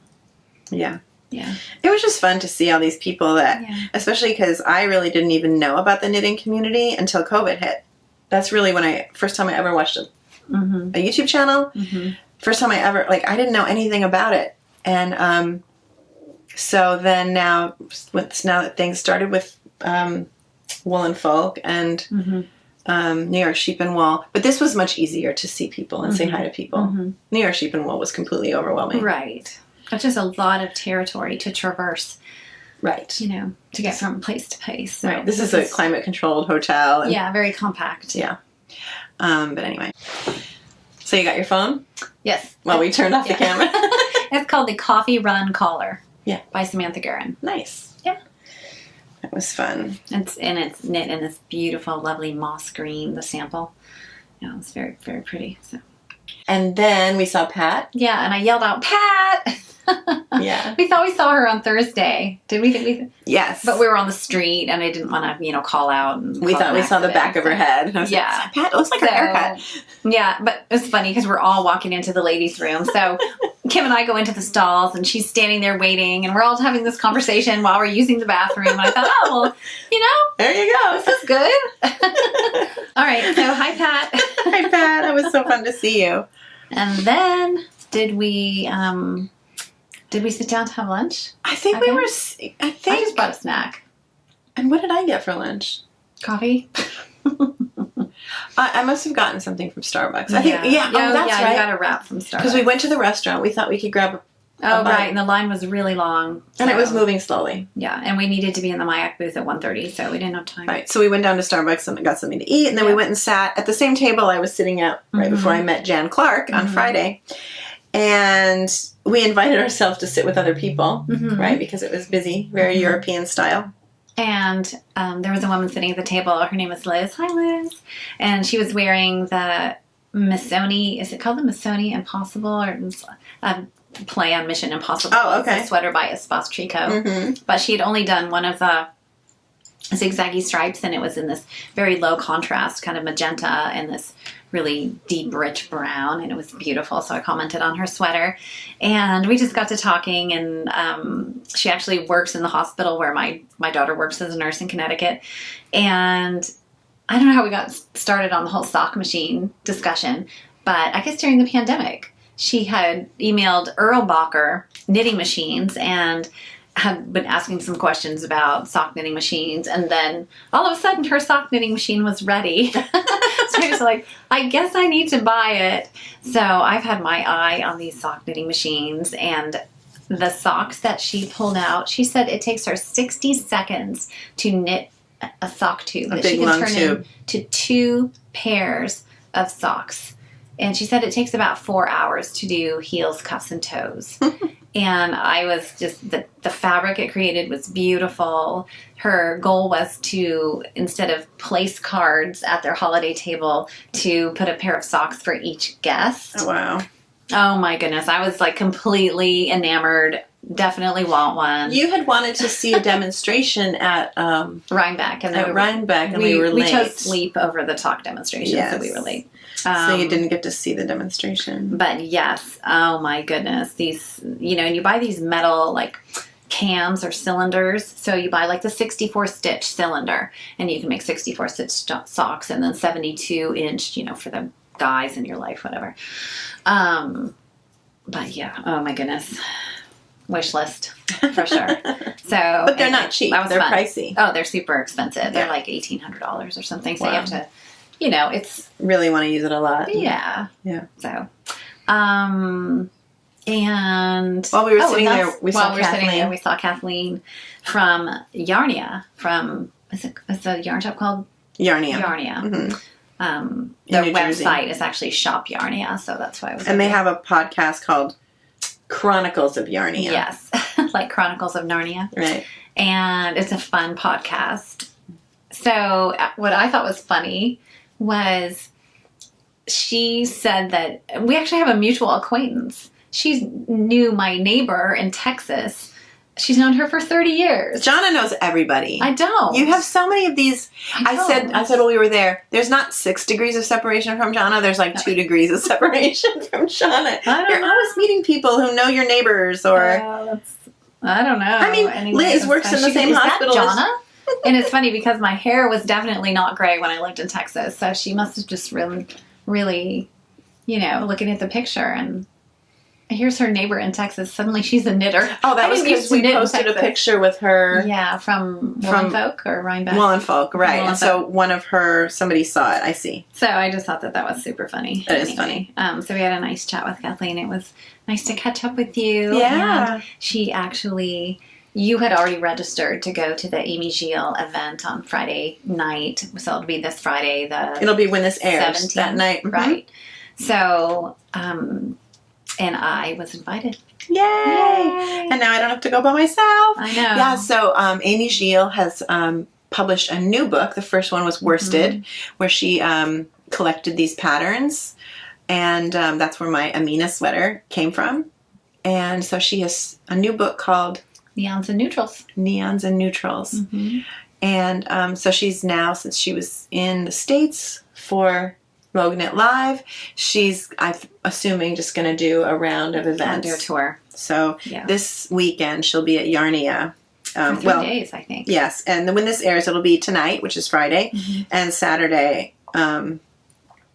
Yeah. Yeah. It was just fun to see all these people that, especially because I really didn't even know about the knitting community until COVID hit. That's really first time I ever watched a YouTube channel. First time I ever, I didn't know anything about it. And so then now that things started with Wool and Folk and New York Sheep and Wool, but this was much easier to see people and say hi to people. New York Sheep and Wool was completely overwhelming. Right. It's just a lot of territory to traverse. Right. To get from place to place. So right. This is a climate-controlled hotel. And, very compact. Yeah. But anyway. So you got your phone? Yes. Well, we turned off the camera. It's called the Coffee Run Collar. Yeah. By Samantha Guerin. Nice. Yeah. That was fun. It's knit in this beautiful, lovely moss green, the sample. Yeah, it's very, very pretty. So. And then we saw Pat. Yeah, and I yelled out, Pat! Yeah. We thought we saw her on Thursday. Did we? Yes. But we were on the street, and I didn't want to, call out. And we thought we saw the back of her head. And I was like, Pat, it looks like her haircut. Yeah, but it's funny because we're all walking into the ladies' room. So Kim and I go into the stalls, and she's standing there waiting, and we're all having this conversation while we're using the bathroom. And I thought, there you go. This is good. All right, so hi, Pat. Hi, Pat. It was so fun to see you. And then did we sit down to have lunch? I think we were. I just bought a snack. And what did I get for lunch? Coffee? I must have gotten something from Starbucks. I think, that's right. You got a wrap from Starbucks. Because we went to the restaurant. We thought we could grab right. And the line was really long. And it was moving slowly. Yeah. And we needed to be in the Mayak booth at 1:30, so we didn't have time. Right. So we went down to Starbucks and got something to eat. And then we went and sat at the same table I was sitting at right before I met Jan Clark on Friday. And we invited ourselves to sit with other people, right? Because it was busy, very European style. And there was a woman sitting at the table. Her name was Liz. Hi, Liz. And she was wearing the Missoni. Is it called the Missoni Impossible? Or play on Mission Impossible. Oh, okay. It's a sweater by Espace Tricot. But she had only done one of the zigzaggy stripes, and it was in this very low contrast kind of magenta and this really deep, rich brown, and it was beautiful. So I commented on her sweater, and we just got to talking, and she actually works in the hospital where my daughter works as a nurse in Connecticut. And I don't know how we got started on the whole sock machine discussion, but I guess during the pandemic, she had emailed Erlbacher knitting machines and had been asking some questions about sock knitting machines, and then all of a sudden her sock knitting machine was ready. So I was like, I guess I need to buy it. So I've had my eye on these sock knitting machines, and the socks that she pulled out, she said it takes her 60 seconds to knit a sock tube that she can turn into 2 pairs of socks. And she said it takes about 4 hours to do heels, cuffs, and toes. And I was just, the fabric it created was beautiful. Her goal was to, instead of place cards at their holiday table, to put a pair of socks for each guest. Oh, wow. Oh, my goodness. I was like completely enamored. Definitely want one. You had wanted to see a demonstration at Rhinebeck. And we were late. We chose sleep over the talk demonstration, so we were late. So you didn't get to see the demonstration. But yes, oh my goodness. These, and you buy these metal like cams or cylinders. So you buy like the 64 stitch cylinder, and you can make 64 stitch socks, and then 72 inch, for the guys in your life, whatever. But yeah, oh my goodness. Wish list for sure. So, but they're not cheap. They're fun. Pricey. Oh, they're super expensive. They're like $1,800 or something. So you have to, it's really want to use it a lot. Yeah. Yeah. So, and while we were sitting there, we saw Kathleen from Yarnia. From is the yarn shop called Yarnia? Yarnia. Their website is actually Shop Yarnia, so that's why I was. And they have a podcast called Chronicles of Yarnia. Yes, like Chronicles of Narnia. Right. And it's a fun podcast. So what I thought was funny was she said that we actually have a mutual acquaintance. She knew my neighbor in Texas. She's known her for 30 years. Jonna knows everybody. I don't. You have so many of these. I said while we were there, there's not 6 degrees of separation from Jonna. There's like 2 degrees of separation from Jonna. You're always meeting people who know your neighbors, or I don't know. I mean, Liz works in the same hospital. Is that Jonna? And it's funny because my hair was definitely not gray when I lived in Texas, so she must have just really, looking at the picture, and here's her neighbor in Texas. Suddenly she's a knitter. Oh, that was because we posted a picture with her. Yeah, from Folk or Rhinebeck. Folk, right. And so somebody saw it, I see. So I just thought that was super funny. It is funny. So we had a nice chat with Kathleen. It was nice to catch up with you. Yeah. And she actually, you had already registered to go to the Amy Gilles event on Friday night. So it'll be this Friday, it'll be when this airs 17th, that night. Mm-hmm. Right. So, and I was invited. Yay! And now I don't have to go by myself. I know. Yeah, so Amy Gilles has published a new book. The first one was Worsted, where she collected these patterns. And that's where my Amina sweater came from. And so she has a new book called Neons and Neutrals. Neons and Neutrals. Mm-hmm. And so she's now, since she was in the States for Vogue Knit Live, she's, I'm assuming, just going to do a round of events. Do a tour. So this weekend she'll be at Yarnia. For 3 days, I think. Yes, and when this airs, it'll be tonight, which is Friday, and Saturday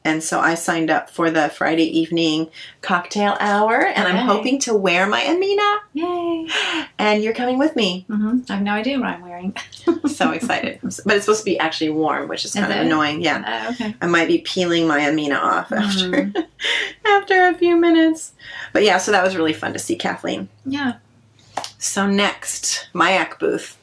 And so I signed up for the Friday evening cocktail hour, and I'm hoping to wear my Amina. Yay. And you're coming with me. I have no idea what I'm wearing. So excited. But it's supposed to be actually warm, which is kind of annoying. Yeah. Okay. I might be peeling my Amina off after a few minutes. But yeah, so that was really fun to see Kathleen. Yeah. So next, Mayak booth.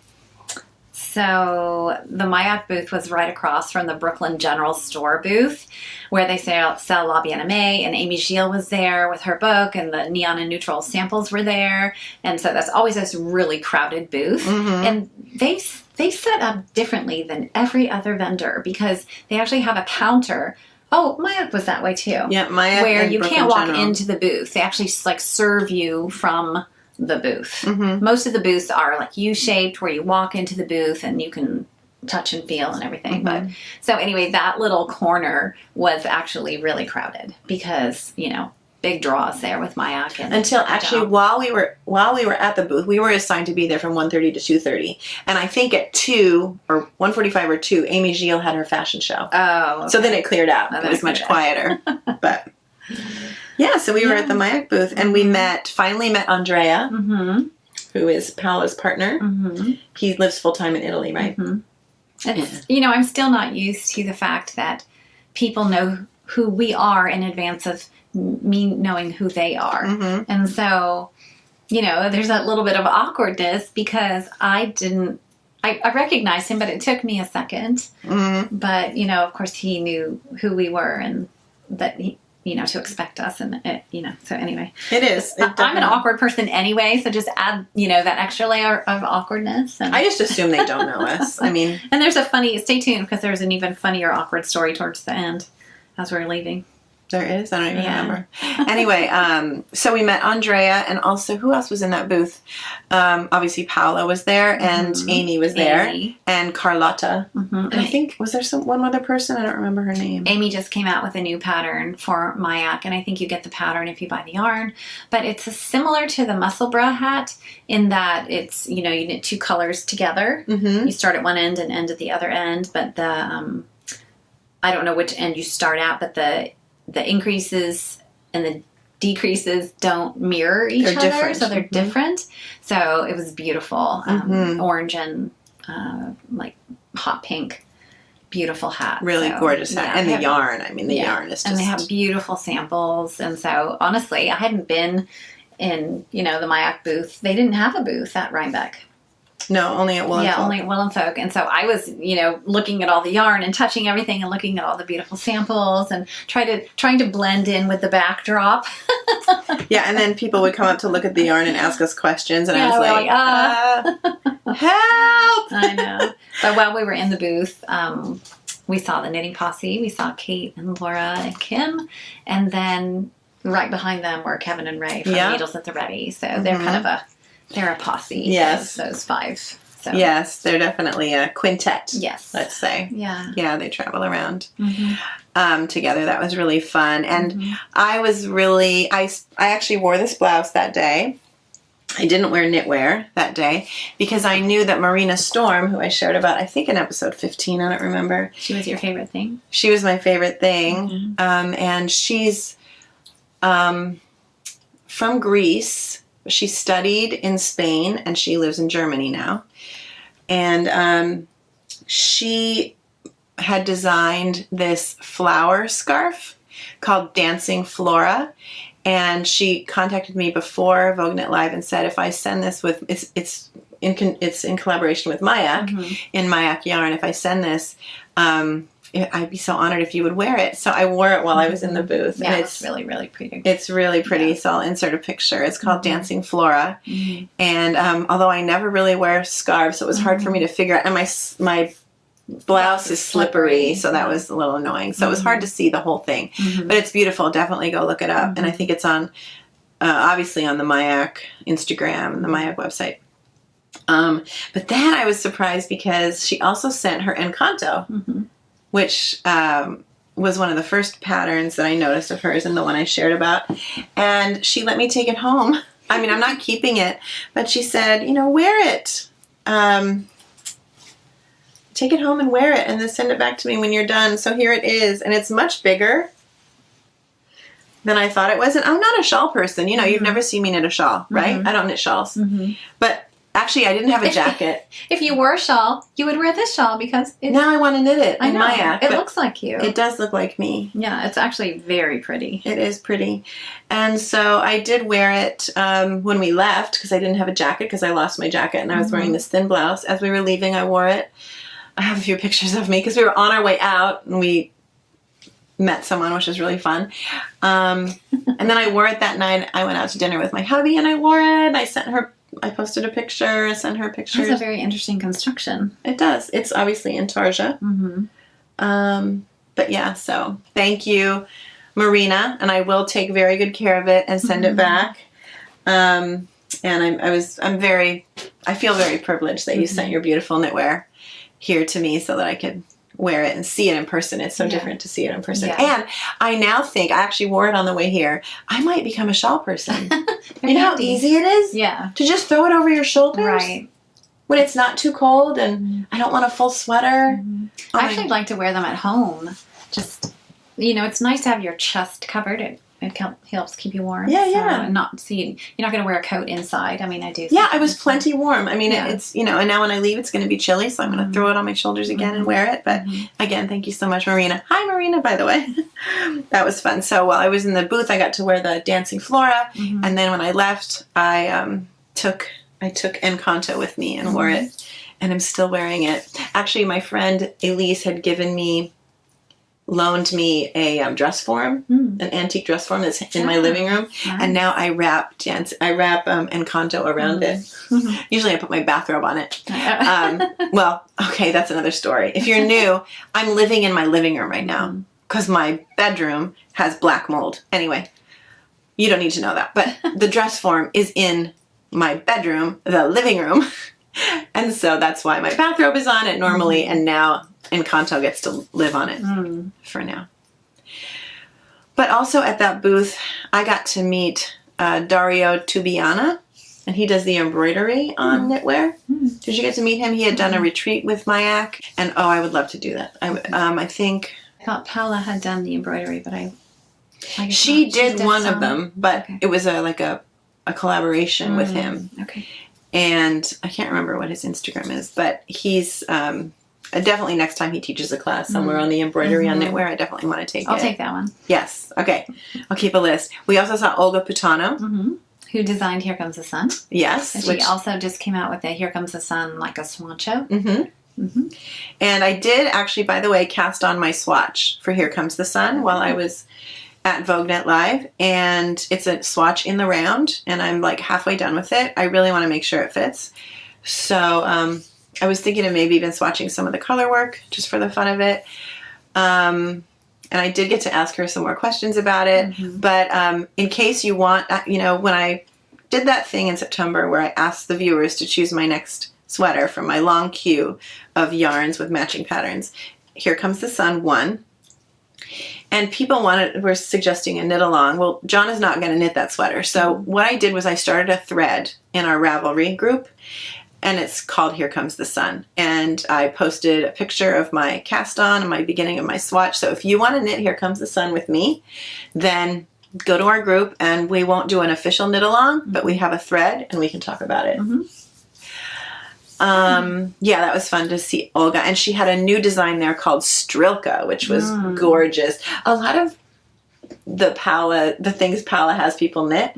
So the Mayak booth was right across from the Brooklyn General Store booth, where they sell La Bien-Aimée, and Amy Gilles was there with her book, and the neon and neutral samples were there. And so that's always this really crowded booth. And they set up differently than every other vendor because they actually have a counter. Oh, Mayak was that way too. Yeah, Mayak. Where you Brooklyn can't walk General. into the booth. They actually like serve you from the booth. Most of the booths are like U-shaped where you walk into the booth and you can touch and feel and everything. But so anyway, that little corner was actually really crowded because, you know, big draws there with Mayak. And until actually while we were at the booth, we were assigned to be there from 1:30 to 2:30. And I think at 2 or 1:45 or 2, Amy Gilles had her fashion show. Oh, okay. So then it cleared out. Oh, It was much quieter. But yeah, so we were at the Mayak booth, and we finally met Andrea, who is Paola's partner. He lives full-time in Italy, right? It's, you know, I'm still not used to the fact that people know who we are in advance of me knowing who they are. And so, you know, there's that little bit of awkwardness because I recognized him, but it took me a second. But, you know, of course he knew who we were and that he, you know, to expect us, and it, you know, so anyway. It is. I'm an awkward person anyway, so just add, you know, that extra layer of awkwardness. And I just assume they don't know us. I mean. And there's stay tuned, because there's an even funnier awkward story towards the end as we're leaving. There is? I don't even remember. Anyway, so we met Andrea, and also, who else was in that booth? Obviously, Paola was there, and Amy was there, and Carlotta. And I think, was there one other person? I don't remember her name. Amy just came out with a new pattern for Mayak, and I think you get the pattern if you buy the yarn. But it's similar to the muscle bra hat in that it's, you know, you knit two colors together. You start at one end and end at the other end, but the, I don't know which end you start at, but the increases and the decreases don't mirror each other. Different. So they're different. So it was beautiful. Orange and like hot pink. Beautiful hat. Really gorgeous hat. Yeah, and the yarn. I mean, the yarn is just... And they have beautiful samples. And so, honestly, I hadn't been in, you know, the Mayak booth. They didn't have a booth at Rhinebeck. No, only at Will and Folk. Yeah, only at Will and Folk. And so I was, you know, looking at all the yarn and touching everything and looking at all the beautiful samples and trying to blend in with the backdrop. Yeah, and then people would come up to look at the yarn and ask us questions, and I was like, help! I know. But while we were in the booth, we saw the Knitting Posse. We saw Kate and Laura and Kim. And then right behind them were Kevin and Ray from Needles at the Ready. So they're kind of they're a posse. Yes. Those five. So. Yes, they're definitely a quintet. Yes. Let's say. Yeah. Yeah, they travel around together. That was really fun. And I was really, I actually wore this blouse that day. I didn't wear knitwear that day because I knew that Marina Storm, who I shared about, I think in episode 15, I don't remember. She was your favorite thing? She was my favorite thing. And she's from Greece. She studied in Spain, and she lives in Germany now. And she had designed this flower scarf called Dancing Flora. And she contacted me before Vogue Knit Live and said, if I send this with, it's in collaboration with Mayak, in Mayak Yarn, if I send this, I'd be so honored if you would wear it. So I wore it while I was in the booth. Yeah, and it's really, really pretty. It's really pretty. So I'll insert a picture. It's called Dancing Flora. And although I never really wear scarves, so it was hard for me to figure out. And my blouse is slippery, so that was a little annoying. So it was hard to see the whole thing. But it's beautiful. Definitely go look it up. And I think it's on, obviously on the Mayak Instagram and the Mayak website. But then I was surprised because she also sent her Encanto, which was one of the first patterns that I noticed of hers and the one I shared about. And she let me take it home. I mean, I'm not keeping it, but she said, you know, wear it. take it home and wear it and then send it back to me when you're done. So here it is. And it's much bigger than I thought it was. And I'm not a shawl person. You know, you've never seen me knit a shawl, right? I don't knit shawls. But actually, I didn't have a jacket. If you wore a shawl, you would wear this shawl because now I want to knit it in know. Mayak. It looks like you. It does look like me. Yeah, it's actually very pretty. It is pretty. And so I did wear it when we left because I didn't have a jacket because I lost my jacket and I was wearing this thin blouse. As we were leaving, I wore it. I have a few pictures of me because we were on our way out and we met someone, which was really fun. And then I wore it that night. I went out to dinner with my hubby and I wore it. I posted a picture, sent her pictures. It's a very interesting construction. It does. It's obviously in Tarja. But yeah, so thank you, Marina, and I will take very good care of it and send it back. And I feel very privileged that you sent your beautiful knitwear here to me so that I could wear it and see it in person. It's so different to see it in person. And I now think, I actually wore it on the way here, I might become a shawl person. You know how easy it is? Yeah. To just throw it over your shoulders? Right. When it's not too cold and I don't want a full sweater. I actually like to wear them at home. Just, you know, it's nice to have your chest covered. It helps keep you warm. Yeah, so, yeah. And you're not going to wear a coat inside. I mean, I do. Yeah, I was plenty warm. I mean, Yeah. it's, you know, and now when I leave, it's going to be chilly, so I'm going to throw it on my shoulders again and wear it. But again, thank you so much, Marina. Hi, Marina, by the way. That was fun. So while I was in the booth, I got to wear the Dancing Flora. And then when I left, I took Encanto with me and wore it. And I'm still wearing it. Actually, my friend Elise had loaned me a dress form, an antique dress form that's in my living room, and now I wrap Encanto around it. Usually I put my bathrobe on it. Well, okay, that's another story. If you're new, I'm living in my living room right now because my bedroom has black mold. Anyway, you don't need to know that, but the dress form is in my bedroom, the living room, and so that's why my bathrobe is on it normally, and now Encanto gets to live on it for now. But also at that booth, I got to meet Dario Tubiana, and he does the embroidery on knitwear. Did you get to meet him? He had done a retreat with Mayak, and I would love to do that. I thought Paula had done the embroidery, but I guess she not. did one some. of them, but it was a collaboration with him. Okay. And I can't remember what his Instagram is, but he's definitely next time he teaches a class somewhere on the embroidery on knitwear, I definitely want to take it. I'll take that one. Yes. Okay. I'll keep a list. We also saw Olga Putano. Who designed Here Comes the Sun. Yes. And she also just came out with a Here Comes the Sun, like a swancho. And I did actually, by the way, cast on my swatch for Here Comes the Sun while I was at Vogue Knit Live, and it's a swatch in the round, and I'm like halfway done with it. I really want to make sure it fits. So I was thinking of maybe even swatching some of the color work just for the fun of it. And I did get to ask her some more questions about it. But in case you want, when I did that thing in September where I asked the viewers to choose my next sweater from my long queue of yarns with matching patterns, Here Comes the Sun won. And people were suggesting a knit along. Well, Jonna's not going to knit that sweater. So what I did was I started a thread in our Ravelry group, and it's called Here Comes the Sun. And I posted a picture of my cast on and my beginning of my swatch. So if you want to knit Here Comes the Sun with me, then go to our group, and we won't do an official knit along, but we have a thread and we can talk about it. Yeah, that was fun to see Olga, and she had a new design there called Strilka, which was gorgeous. A lot of the things Paula has people knit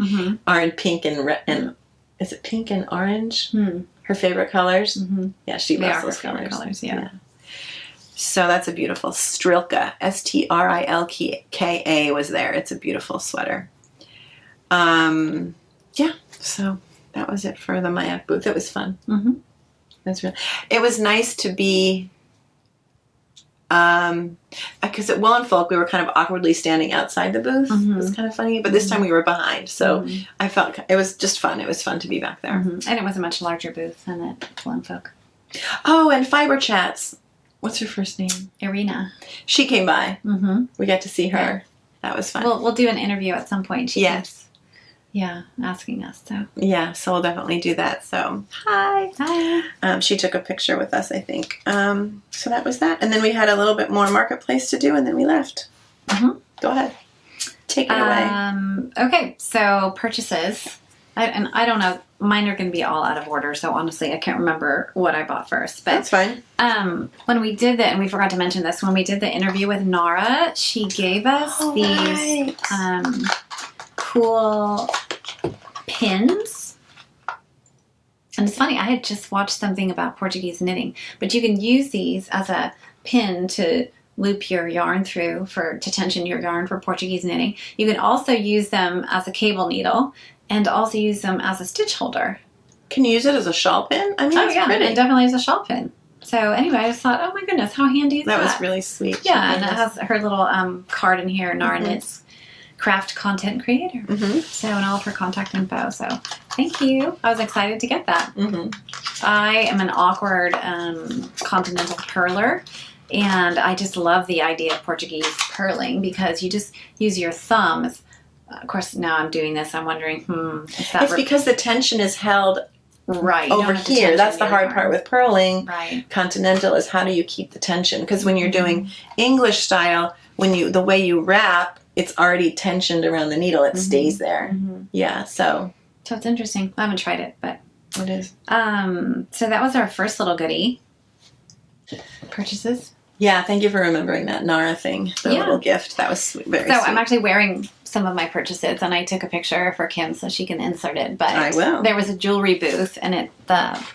are in pink and red, and is it pink and orange? Her favorite colors. Yeah, she loves those colors. Yeah. So that's a beautiful Strilka. Strilka was there. It's a beautiful sweater. Yeah. So that was it for the Mayak booth. It was fun. It was nice to be, because at Wool and Folk we were kind of awkwardly standing outside the booth. It was kind of funny, but this time we were behind, so I felt it was just fun. It was fun to be back there, and it was a much larger booth than at Wool and Folk. Oh, and Fiber Chats. What's her first name? Irina. She came by. We got to see her. Yeah. That was fun. We'll do an interview at some point. asking us. So yeah, so we'll definitely do that. So hi. She took a picture with us, I think. So that was that, and then we had a little bit more marketplace to do, and then we left. Go ahead, take it away. Okay, so purchases. I don't know. Mine are going to be all out of order, so honestly, I can't remember what I bought first. But that's fine. When we did and we forgot to mention this, when we did the interview with Nara, she gave us these cool pins. And it's funny, I had just watched something about Portuguese knitting, but you can use these as a pin to loop your yarn through to tension your yarn for Portuguese knitting. You can also use them as a cable needle and also use them as a stitch holder. Can you use it as a shawl pin? I mean, it's pretty. And definitely as a shawl pin. So anyway, I just thought, oh my goodness, how handy is that? That was really sweet. Yeah, and it has her little card in here, Nara Knits Craft Content Creator. So, and all of her contact info. So, thank you. I was excited to get that. I am an awkward continental purler. And I just love the idea of Portuguese purling because you just use your thumbs. Of course, now I'm doing this. I'm wondering, is that... It's because the tension is held right over here. That's the hard part with purling. Right. Continental is how do you keep the tension? Because when you're doing English style, the way you wrap, it's already tensioned around the needle. It stays there. Yeah, so it's interesting. I haven't tried it, but... It is. So that was our first little goodie. Purchases. Yeah, thank you for remembering that Nara thing, the little gift. That was very sweet. I'm actually wearing some of my purchases, and I took a picture for Kim so she can insert it. But I will. There was a jewelry booth, and the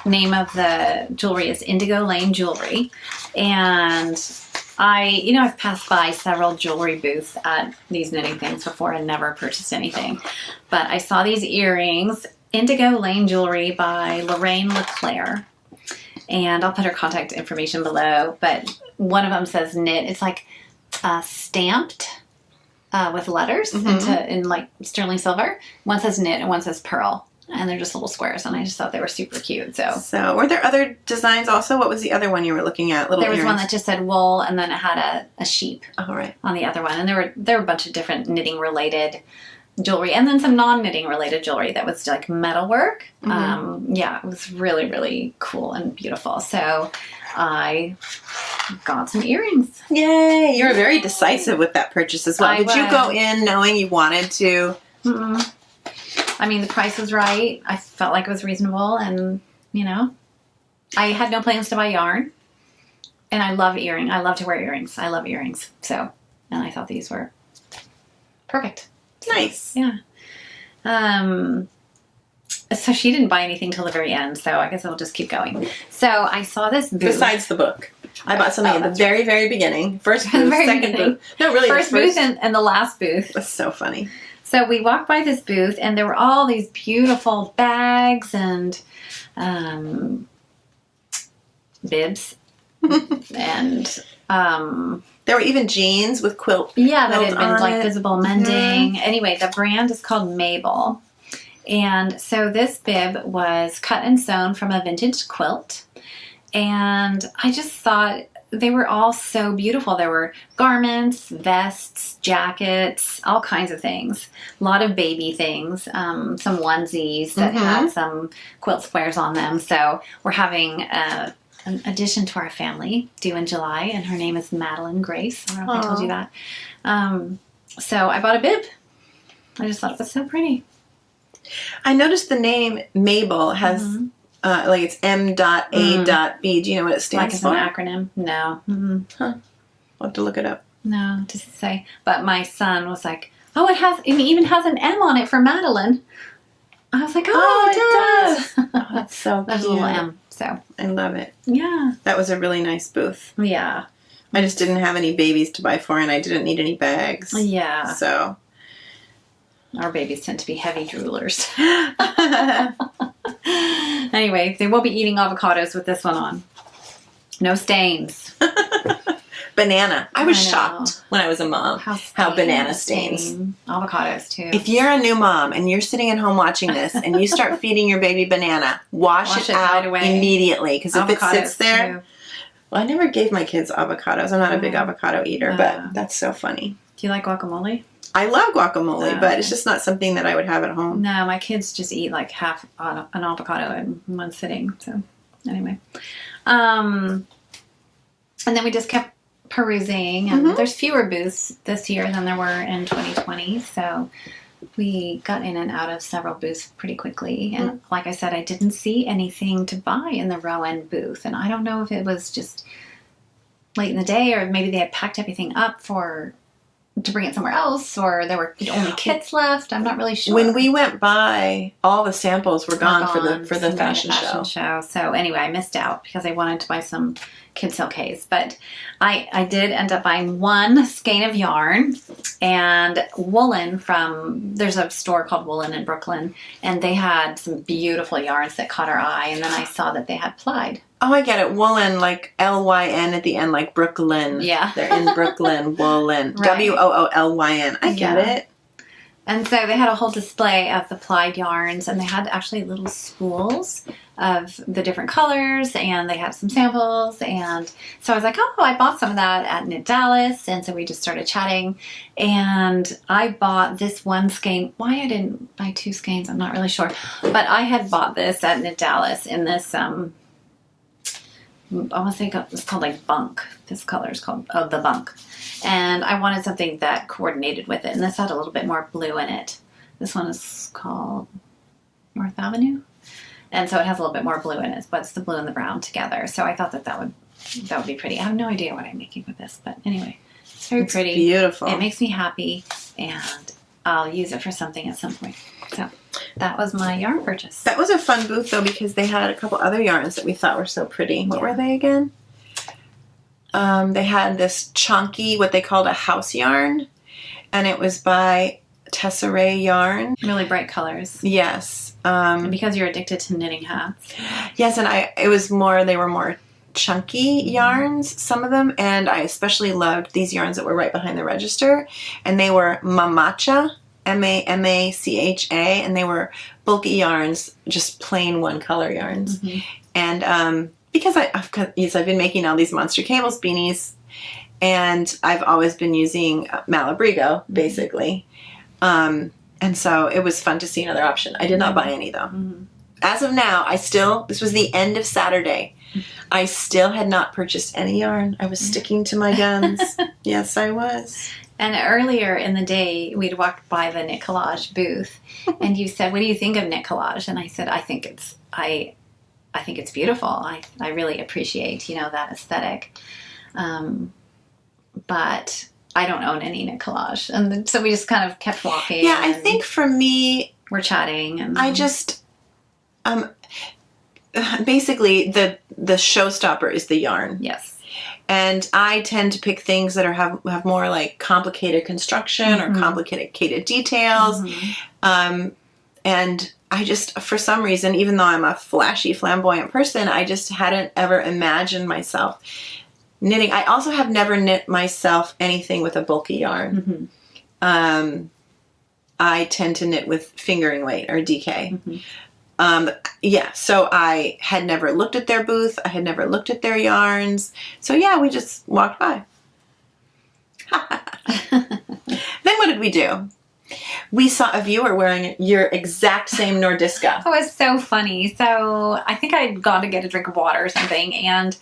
name of the jewelry is Indigo Lane Jewelry. And I've passed by several jewelry booths at these knitting things before and never purchased anything. But I saw these earrings, Indigo Lane Jewelry by Lorraine LeClaire. And I'll put her contact information below. But one of them says knit. It's like stamped with letters in like sterling silver. One says knit and one says pearl. And they're just little squares. And I just thought they were super cute. So were there other designs also? What was the other one you were looking at? There was one that just said wool, and then it had a sheep on the other one. And there were a bunch of different knitting related jewelry, and then some non-knitting related jewelry that was like metalwork. It was really, really cool and beautiful. So I got some earrings. Yay! You were very decisive with that purchase as well. Did you go in knowing you wanted to? I mean, the price was right. I felt like it was reasonable, and I had no plans to buy yarn. And I love earrings. I love to wear earrings. I love earrings. So, and I thought these were perfect. Nice. Yeah. So she didn't buy anything till the very end, so I guess I'll just keep going. So I saw this booth. Besides the book. I bought something at the very, very beginning. First booth, second booth. No, really. First booth and the last booth. That's so funny. So we walked by this booth, and there were all these beautiful bags and bibs. And there were even jeans with quilt. Yeah, that had been like it. visible mending. Anyway, the brand is called Mabel. And so this bib was cut and sewn from a vintage quilt. And I just thought they were all so beautiful. There were garments, vests, jackets, all kinds of things. A lot of baby things, some onesies that had some quilt squares on them. So we're having an addition to our family due in July, and her name is Madeline Grace. I don't know if I told you that. So I bought a bib. I just thought it was so pretty. I noticed the name Mabel has, like it's M.A.B. Do you know what it stands for? Like it's an acronym? No. Huh. I'll have to look it up. No, does it say? But my son was like, oh, it even has an M on it for Madeline. I was like, oh, it does. Oh, that's so cute. There's a little M, so. I love it. Yeah. That was a really nice booth. Yeah. I just didn't have any babies to buy for, and I didn't need any bags. Yeah. So. Our babies tend to be heavy droolers. Anyway, they will be eating avocados with this one on. No stains. Banana. I was shocked when I was a mom how banana stains. Avocados, too. If you're a new mom and you're sitting at home watching this and you start feeding your baby banana, wash it out right immediately. Because if it sits there... Too. Well, I never gave my kids avocados. I'm not a big avocado eater, but that's so funny. Do you like guacamole? I love guacamole, but it's just not something that I would have at home. No, my kids just eat like half an avocado in one sitting. So anyway. And then we just kept perusing. And there's fewer booths this year than there were in 2020. So we got in and out of several booths pretty quickly. And like I said, I didn't see anything to buy in the Rowan booth. And I don't know if it was just late in the day or maybe they had packed everything up to bring it somewhere else, or there were only kits left. I'm not really sure. When we went by, all the samples were gone for the fashion show. So anyway, I missed out because I wanted to buy some kid silkays. But I did end up buying one skein of yarn and woolen from, there's a store called Woolen in Brooklyn, and they had some beautiful yarns that caught our eye, and then I saw that they had plaid. Oh, I get it. Woolen, like L-Y-N at the end, like Brooklyn. Yeah. They're in Brooklyn, Woolen. Right. W-O-O-L-Y-N. I get it. And so they had a whole display of the plaid yarns, and they had actually little spools of the different colors, and they had some samples. And so I was like, oh, I bought some of that at Knit Dallas. And so we just started chatting. And I bought this one skein. Why I didn't buy two skeins, I'm not really sure. But I had bought this at Knit Dallas in this... I want to say it's called like bunk. This color is called the bunk. And I wanted something that coordinated with it. And this had a little bit more blue in it. This one is called North Avenue. And so it has a little bit more blue in it. But it's the blue and the brown together. So I thought that would be pretty. I have no idea what I'm making with this. But anyway, it's very pretty. Beautiful. It makes me happy. And I'll use it for something at some point. So that was my yarn purchase. That was a fun booth, though, because they had a couple other yarns that we thought were so pretty. What were they again? They had this chunky, what they called a house yarn, and it was by Tesserae Yarn. Really bright colors. Yes. And because you're addicted to knitting hats. Yes, and they were more chunky yarns, some of them, and I especially loved these yarns that were right behind the register, and they were Mamacha. M-A-M-A-C-H-A, and they were bulky yarns, just plain one color yarns. And because I've been making all these Monster Cables beanies, and I've always been using Malabrigo, basically. And so it was fun to see another option. I did not buy any, though. As of now, this was the end of Saturday. I still had not purchased any yarn. I was sticking to my guns. Yes, I was. And earlier in the day, we'd walked by the Knit Collage booth, and you said, "What do you think of Knit Collage?" And I said, "I think it's beautiful. I really appreciate that aesthetic, but I don't own any Knit Collage." And so we just kind of kept walking. Yeah, I think for me, we're chatting, and I just basically the showstopper is the yarn. Yes. And I tend to pick things that have more like complicated construction or complicated details. And I just, for some reason, even though I'm a flashy, flamboyant person, I just hadn't ever imagined myself knitting. I also have never knit myself anything with a bulky yarn. I tend to knit with fingering weight or DK. So I had never looked at their booth. I had never looked at their yarns. So yeah, we just walked by. Then what did we do? We saw a viewer wearing your exact same Nordiska. It was so funny. So I think I'd gone to get a drink of water or something, and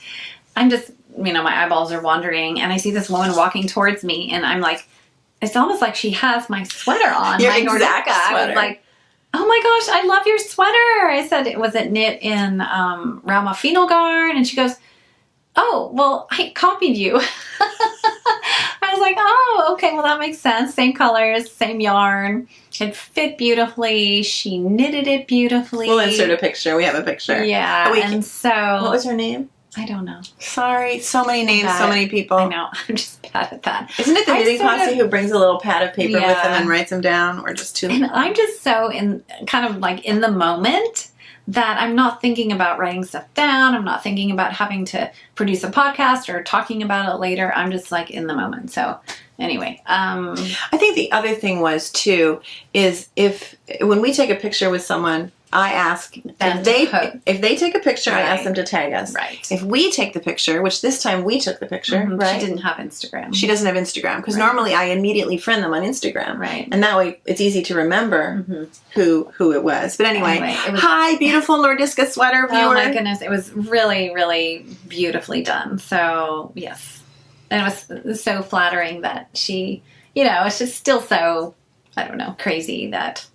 I'm just, my eyeballs are wandering, and I see this woman walking towards me, and I'm like, it's almost like she has my sweater on. Your my exact Nordiska. sweater. I was like, oh my gosh, I love your sweater. I said, was it knit in Ramafino garn? And she goes, oh, well, I copied you. I was like, oh, okay, well, that makes sense. Same colors, same yarn. It fit beautifully. She knitted it beautifully. We'll insert a picture. We have a picture. Yeah, what was her name? I don't know. Sorry, so many names, so many people. I know. I'm just bad at that. Isn't it the knitting posse who brings a little pad of paper with them and writes them down, or just two? And I'm just so in the moment that I'm not thinking about writing stuff down. I'm not thinking about having to produce a podcast or talking about it later. I'm just like in the moment. So anyway, I think the other thing was too is when we take a picture with someone, I ask Them if they take a picture, I ask Right. them to tag us. Right. If we take the picture, which this time we took the picture, Mhm. right? She didn't have Instagram. She doesn't have Instagram because Right. normally I immediately friend them on Instagram, Right. and that way it's easy to remember who it was. But anyway, it was, hi, beautiful Nordiska sweater viewer. oh my goodness, it was really, really beautifully done. So yes, and it was so flattering that she, it's just still so, I don't know, crazy that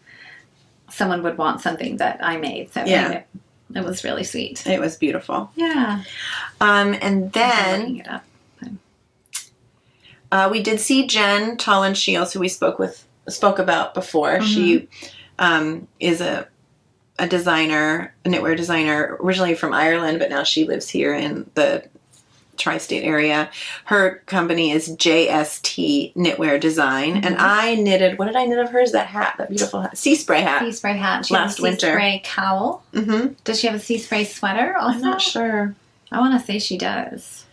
someone would want something that I made. So anyway, it was really sweet. It was beautiful. Yeah. And I'm then looking it up. we did see Jen Tollin Shields, who we spoke about before. She is a designer, a knitwear designer, originally from Ireland, but now she lives here in the tri-state area. Her company is JST Knitwear Design, and I knitted. What did I knit of hers? That hat, that beautiful hat, sea spray hat. Sea spray hat. She last has a winter. sea spray cowl. Mm-hmm. Does she have a sea spray sweater also? I'm not sure. I want to say she does.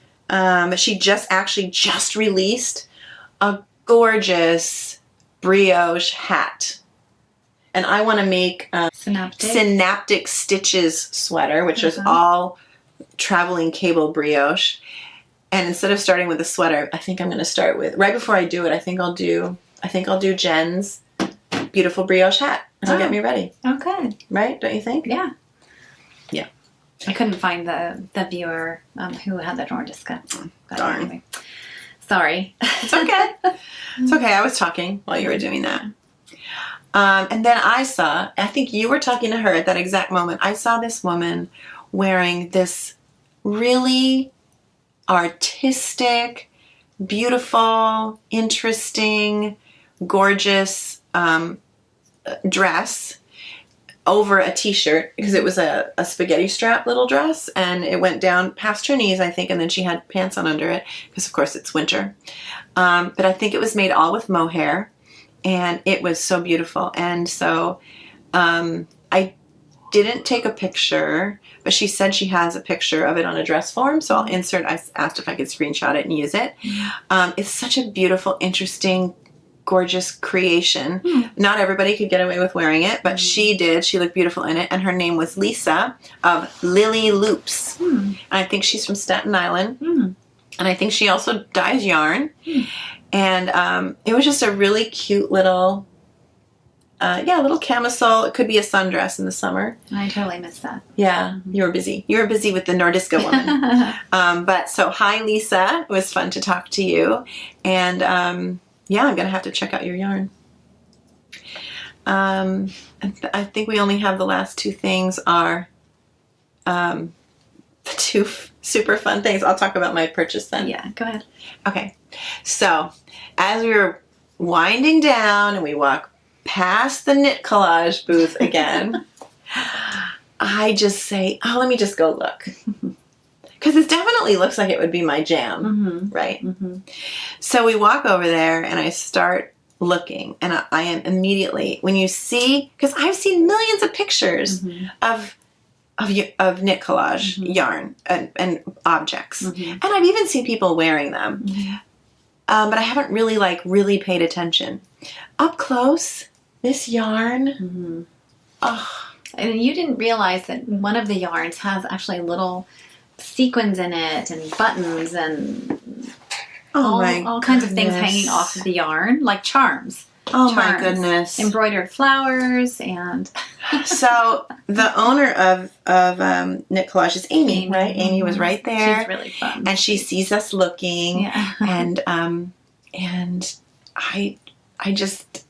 She just released a gorgeous brioche hat, and I want to make synaptic stitches sweater, which is all traveling cable brioche. And instead of starting with a sweater, I think I'm going to start with, right before I do it, I think I'll do Jen's beautiful brioche hat. It'll get me ready. Okay. Right? Don't you think? Yeah. Yeah. I couldn't find the viewer who had the Nordiska. Darn. Anyway. Sorry. It's okay. It's okay. I was talking while you were doing that. And then I think you were talking to her at that exact moment. I saw this woman wearing this really artistic, beautiful, interesting, gorgeous dress over a t-shirt, because it was a spaghetti strap little dress, and it went down past her knees, I think, and then she had pants on under it, because of course it's winter. But I think it was made all with mohair, and it was so beautiful. And so I didn't take a picture, but she said she has a picture of it on a dress form, so I'll insert. I asked if I could screenshot it and use it. It's such a beautiful, interesting, gorgeous creation. Not everybody could get away with wearing it, but she did. She looked beautiful in it, and her name was Lisa of Lily Loops. And I think she's from Staten Island, and I think she also dyes yarn. And it was just a really cute little little camisole. It could be a sundress in the summer. I totally missed that. Yeah, you were busy. You were busy with the Nordiska woman. But so, hi, Lisa. It was fun to talk to you. And I'm going to have to check out your yarn. I think we only have the last two things are the two super fun things. I'll talk about my purchase then. Yeah, go ahead. Okay. So, as we were winding down and we walk past the knit collage booth again, I just say, let me just go look. Because it definitely looks like it would be my jam, right? So we walk over there and I start looking, and I am immediately, when you see, because I've seen millions of pictures of knit collage yarn and objects. And I've even seen people wearing them. But I haven't really paid attention. Up close, this yarn. And you didn't realize that one of the yarns has actually little sequins in it and buttons and all kinds of things hanging off of the yarn, like charms. Oh my goodness. Embroidered flowers and... So the owner of Knit Collage is Amy, right? Amy was right there. She's really fun. And she sees us looking. Yeah. And I just...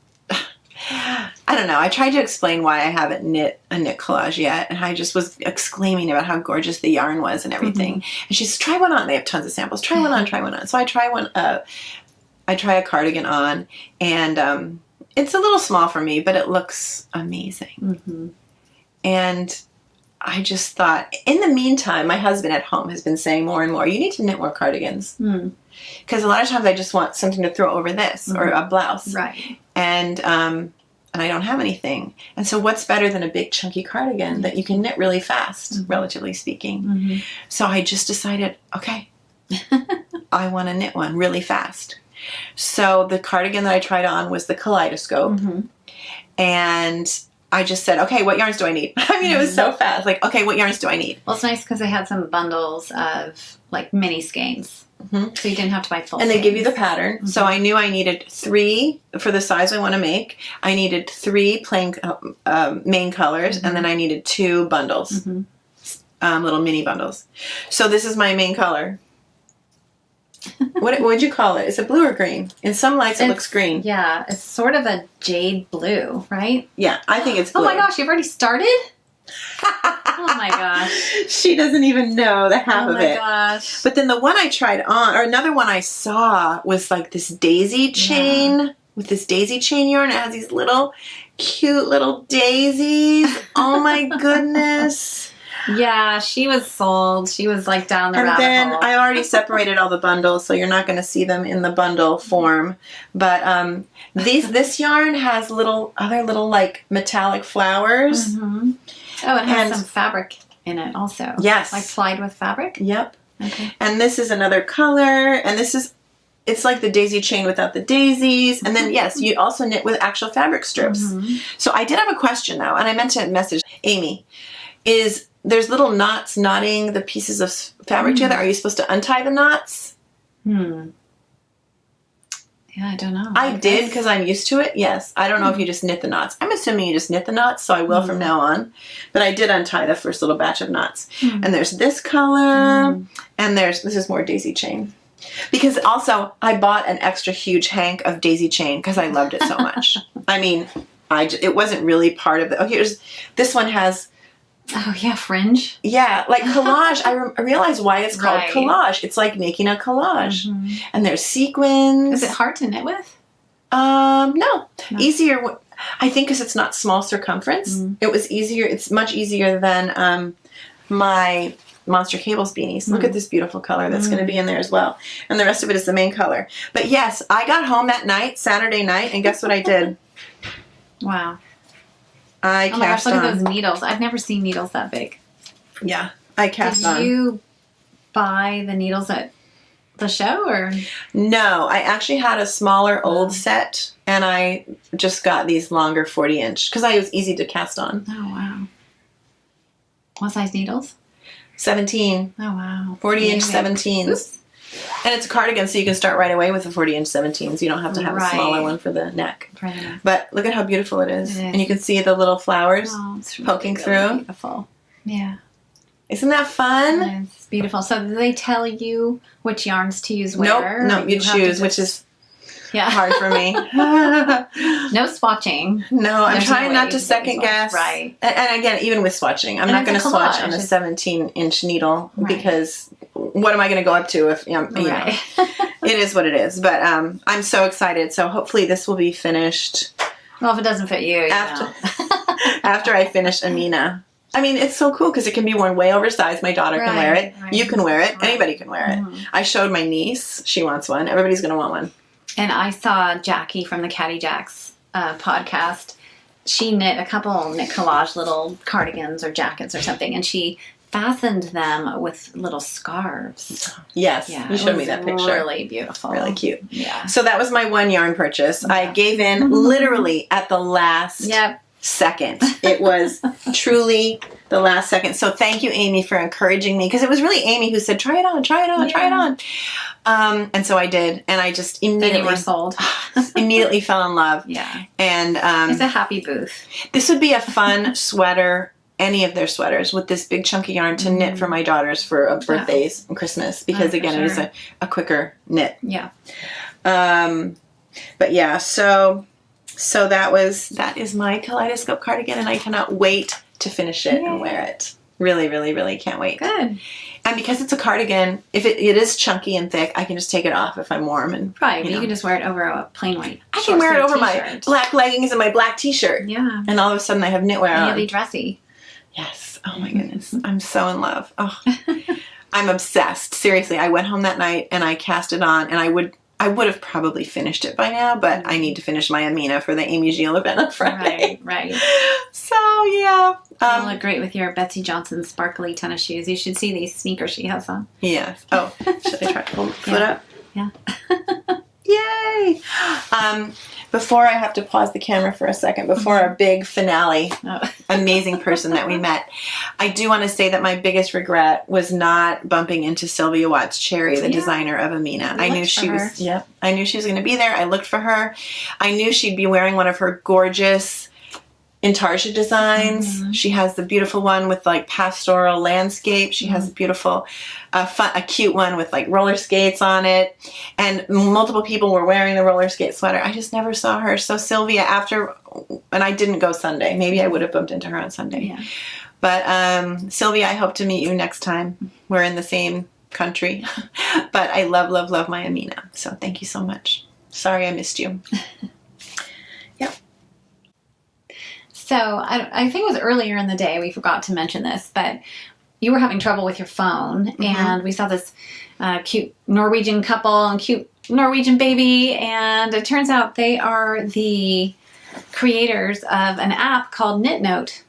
I don't know. I tried to explain why I haven't knit a knit collage yet, and I just was exclaiming about how gorgeous the yarn was and everything. And she says, "Try one on." They have tons of samples. Try one on. Try one on. So I try one. I try a cardigan on, and it's a little small for me, but it looks amazing. And I just thought, in the meantime, my husband at home has been saying more and more, "You need to knit more cardigans." Because a lot of times I just want something to throw over this or a blouse. Right. And I don't have anything. And so what's better than a big chunky cardigan that you can knit really fast, relatively speaking. So I just decided, okay, I want to knit one really fast. So the cardigan that I tried on was the Kaleidoscope. And I just said, okay, what yarns do I need? I mean, it was so fast. Like, okay, what yarns do I need? Well, it's nice because they had some bundles of like mini skeins. Mm-hmm. So you didn't have to buy full And they skeins. give you the pattern. Mm-hmm. So I knew I needed 3 for the size I want to make. I needed 3 plain main colors, and then I needed 2 bundles, little mini bundles. So this is my main color. What would you call it? Is it blue or green? In some lights, it looks green. Yeah, it's sort of a jade blue, right? Yeah, I think it's blue. Oh my gosh, you've already started? Oh my gosh. She doesn't even know the half of it. Oh my gosh. But then the one I tried on, or another one I saw, was like this daisy chain, with this daisy chain yarn. It has these little, cute little daisies. Oh my goodness. Yeah, she was sold. She was like down the rabbit hole. And then I already separated all the bundles, so you're not going to see them in the bundle form. But this yarn has other little like metallic flowers. Mm-hmm. Oh, it has some fabric in it also. Yes. Like plied with fabric? Yep. Okay. And this is another color, and it's like the daisy chain without the daisies. And then, yes, you also knit with actual fabric strips. Mm-hmm. So I did have a question, though, and I meant to message Amy. There's little knots knotting the pieces of fabric together. Are you supposed to untie the knots? Yeah, I don't know. I did because I'm used to it, yes. I don't know if you just knit the knots. I'm assuming you just knit the knots, so I will from now on. But I did untie the first little batch of knots. And there's this color, and this is more daisy chain. Because also, I bought an extra huge hank of daisy chain because I loved it so much. I mean, it wasn't really part of it. Okay, this one has... Oh, yeah, fringe. Yeah, like collage. I realize why it's called collage. It's like making a collage. Mm-hmm. And there's sequins. Is it hard to knit with? No. Easier. I think because it's not small circumference. It was easier. It's much easier than my Monster Cables beanies. Look at this beautiful color that's going to be in there as well. And the rest of it is the main color. But yes, I got home that night, Saturday night, and guess what I did? Wow. Oh my gosh, look at those needles. I've never seen needles that big. Yeah, I cast on. Did you buy the needles at the show, or? No, I actually had a smaller old set, and I just got these longer 40-inch because it was easy to cast on. Oh, wow. What size needles? 17. Oh, wow. 40-inch 17s. Oops. And it's a cardigan, so you can start right away with the 40-inch 17s. You don't have to have a smaller one for the neck. Right. But look at how beautiful it is. And you can see the little flowers poking through. Beautiful. Yeah. Isn't that fun? It's beautiful. So do they tell you which yarns to use where? Nope, you choose, which is hard for me. No swatching. No, I'm trying not to second guess. Right. And again, even with swatching, I'm not going to swatch on a 17-inch needle because what am I going to go up to if, you know, it is what it is. But I'm so excited. So hopefully this will be finished. Well, if it doesn't fit you, after I finish Amina. I mean, it's so cool because it can be worn way oversized. My daughter can wear it. You can wear it. Anybody can wear it. I showed my niece. She wants one. Everybody's going to want one. And I saw Jackie from the Caddy Jacks podcast. She knit a couple knit collage little cardigans or jackets or something, and she fastened them with little scarves. Yes, you showed me that picture. Really beautiful. Really cute. Yeah. So that was my one yarn purchase. Yeah. I gave in literally at the last second. It was truly the last second. So thank you, Amy, for encouraging me, because it was really Amy who said, try it on, try it on, try it on. And so I did, and I just immediately were sold. Immediately fell in love. Yeah. And it's a happy booth. This would be a fun sweater, any of their sweaters, with this big chunky yarn to knit for my daughters for birthdays and Christmas, because again, it is a quicker knit. Yeah. But yeah, so that is my kaleidoscope cardigan, and I cannot wait to finish it and wear it. Really, really, really can't wait. Good. And because it's a cardigan, if it is chunky and thick, I can just take it off if I'm warm. And you can just wear it over a plain white. I can wear it over my black leggings and my black t-shirt. Yeah. And all of a sudden I have knitwear on. You'll be dressy. Yes. Oh my goodness. I'm so in love. Oh, I'm obsessed. Seriously, I went home that night and I cast it on, and I would have probably finished it by now, but I need to finish my Amina for the Amy Gilles event on Friday. Right. So, yeah. You look great with your Betsy Johnson sparkly tennis shoes. You should see these sneakers she has on. Yes. Oh, should I try to pull my foot up? Yeah. Yay! before I have to pause the camera for a second, before our big finale, amazing person that we met, I do want to say that my biggest regret was not bumping into Sylvia Watts Cherry, the designer of Amina. I knew she was going to be there. I looked for her. I knew she'd be wearing one of her gorgeous Intarsia designs. She has the beautiful one with like pastoral landscape. She has a beautiful, a cute one with like roller skates on it. And multiple people were wearing the roller skate sweater. I just never saw her. So Sylvia, and I didn't go Sunday. Maybe I would have bumped into her on Sunday. Yeah. But Sylvia, I hope to meet you next time. We're in the same country. But I love, love, love my Amina. So thank you so much. Sorry I missed you. So I think it was earlier in the day, we forgot to mention this, but you were having trouble with your phone, and we saw this cute Norwegian couple and cute Norwegian baby, and it turns out they are the creators of an app called KnitNote,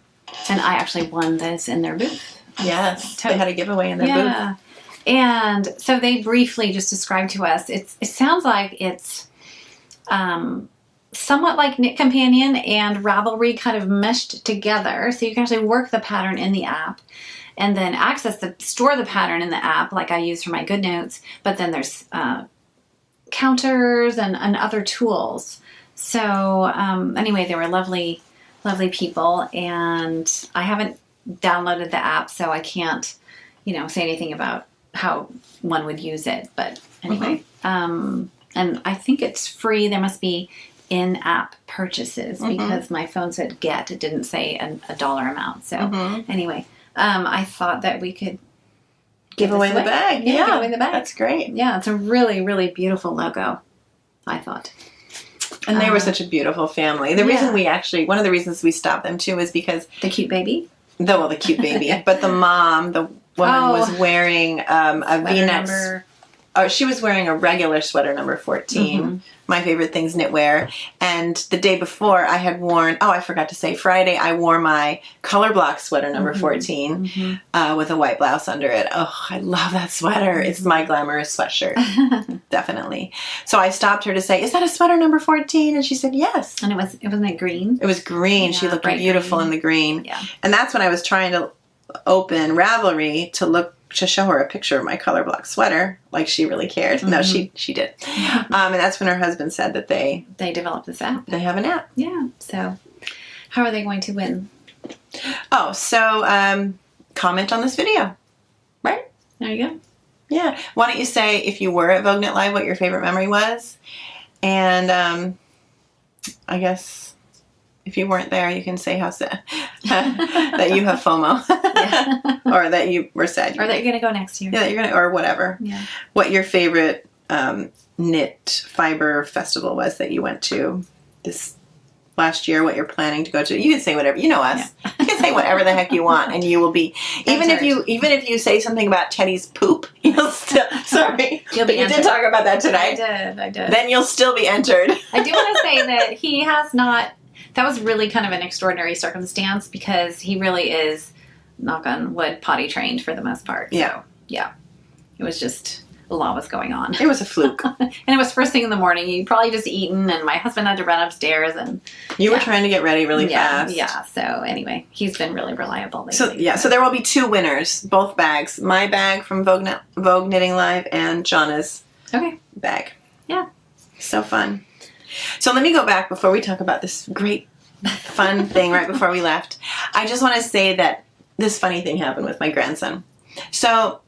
and I actually won this in their booth. Yes, they had a giveaway in their booth. And so they briefly just described to us, it sounds like it's somewhat like Knit Companion and Ravelry kind of meshed together. So you can actually work the pattern in the app and then store the pattern in the app like I use for my GoodNotes. But then there's counters and other tools. So anyway, they were lovely, lovely people. And I haven't downloaded the app, so I can't, say anything about how one would use it. But anyway, and I think it's free. There must be in-app purchases because my phone said get. It didn't say a dollar amount. So anyway, I thought that we could give away the bag. Yeah, give away the bag. That's great. Yeah, it's a really, really beautiful logo, I thought. And they were such a beautiful family. One of the reasons we stopped them too is because the cute baby. The cute baby, but the mom, the woman was wearing a V-neck. She was wearing a regular sweater number 14. My favorite thing's knitwear. And the day before I had worn, I forgot to say, Friday I wore my color block sweater number 14 with a white blouse under it. Oh, I love that sweater. It's my glamorous sweatshirt. Definitely. So I stopped her to say, is that a sweater number 14? And she said, yes. And wasn't it green? It was green. Yeah, she looked beautiful in the green. Yeah. And that's when I was trying to open Ravelry to show her a picture of my color block sweater, like she really cared. No, she did. And that's when her husband said that they developed this app. They have an app. Yeah. So how are they going to win? Comment on this video. Right? There you go. Yeah. Why don't you say, if you were at Vogue Knit Live, what your favorite memory was? And I guess if you weren't there, you can say how sad that you have FOMO, or that you were sad, or that you're going to go next year. Yeah, that you're going to, or whatever. Yeah. What your favorite knit fiber festival was that you went to this last year. What you're planning to go to. You can say whatever. You know us. Yeah. You can say whatever the heck you want, and you will be. Even if you say something about Teddy's poop, you'll still. Sorry, you'll be. You did talk about that tonight. I did. Then you'll still be entered. I do want to say that he has not. That was really kind of an extraordinary circumstance because he really is, knock on wood, potty trained for the most part. Yeah. So, yeah. It was just, a lot was going on. It was a fluke. And it was first thing in the morning. You'd probably just eaten, and my husband had to run upstairs. And you were trying to get ready really fast. Yeah. So anyway, he's been really reliable lately. So there will be 2 winners, both bags. My bag from Vogue Knitting Live and Jonna's bag. Yeah. So fun. So let me go back before we talk about this great fun thing right before we left. I just want to say that this funny thing happened with my grandson. So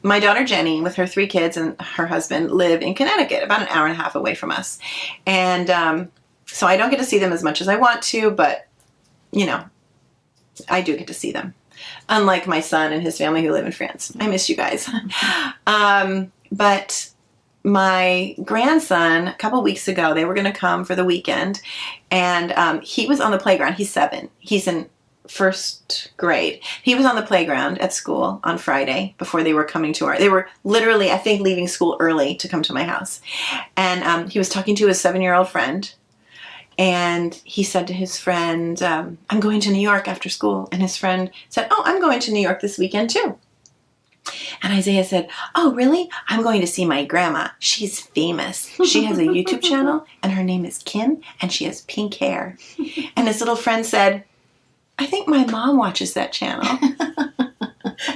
my daughter Jenny, with her 3 kids and her husband, live in Connecticut, about an hour and a half away from us. And so I don't get to see them as much as I want to, but, I do get to see them. Unlike my son and his family who live in France. I miss you guys. But my grandson, a couple weeks ago, they were going to come for the weekend, and he was on the playground. He's 7. He's in first grade. He was on the playground at school on Friday before they were coming to they were literally, I think, leaving school early to come to my house. And he was talking to his 7-year-old friend, and he said to his friend, I'm going to New York after school. And his friend said, oh, I'm going to New York this weekend too. And Isaiah said, oh, really? I'm going to see my grandma. She's famous. She has a YouTube channel, and her name is Kim, and she has pink hair. And his little friend said, I think my mom watches that channel.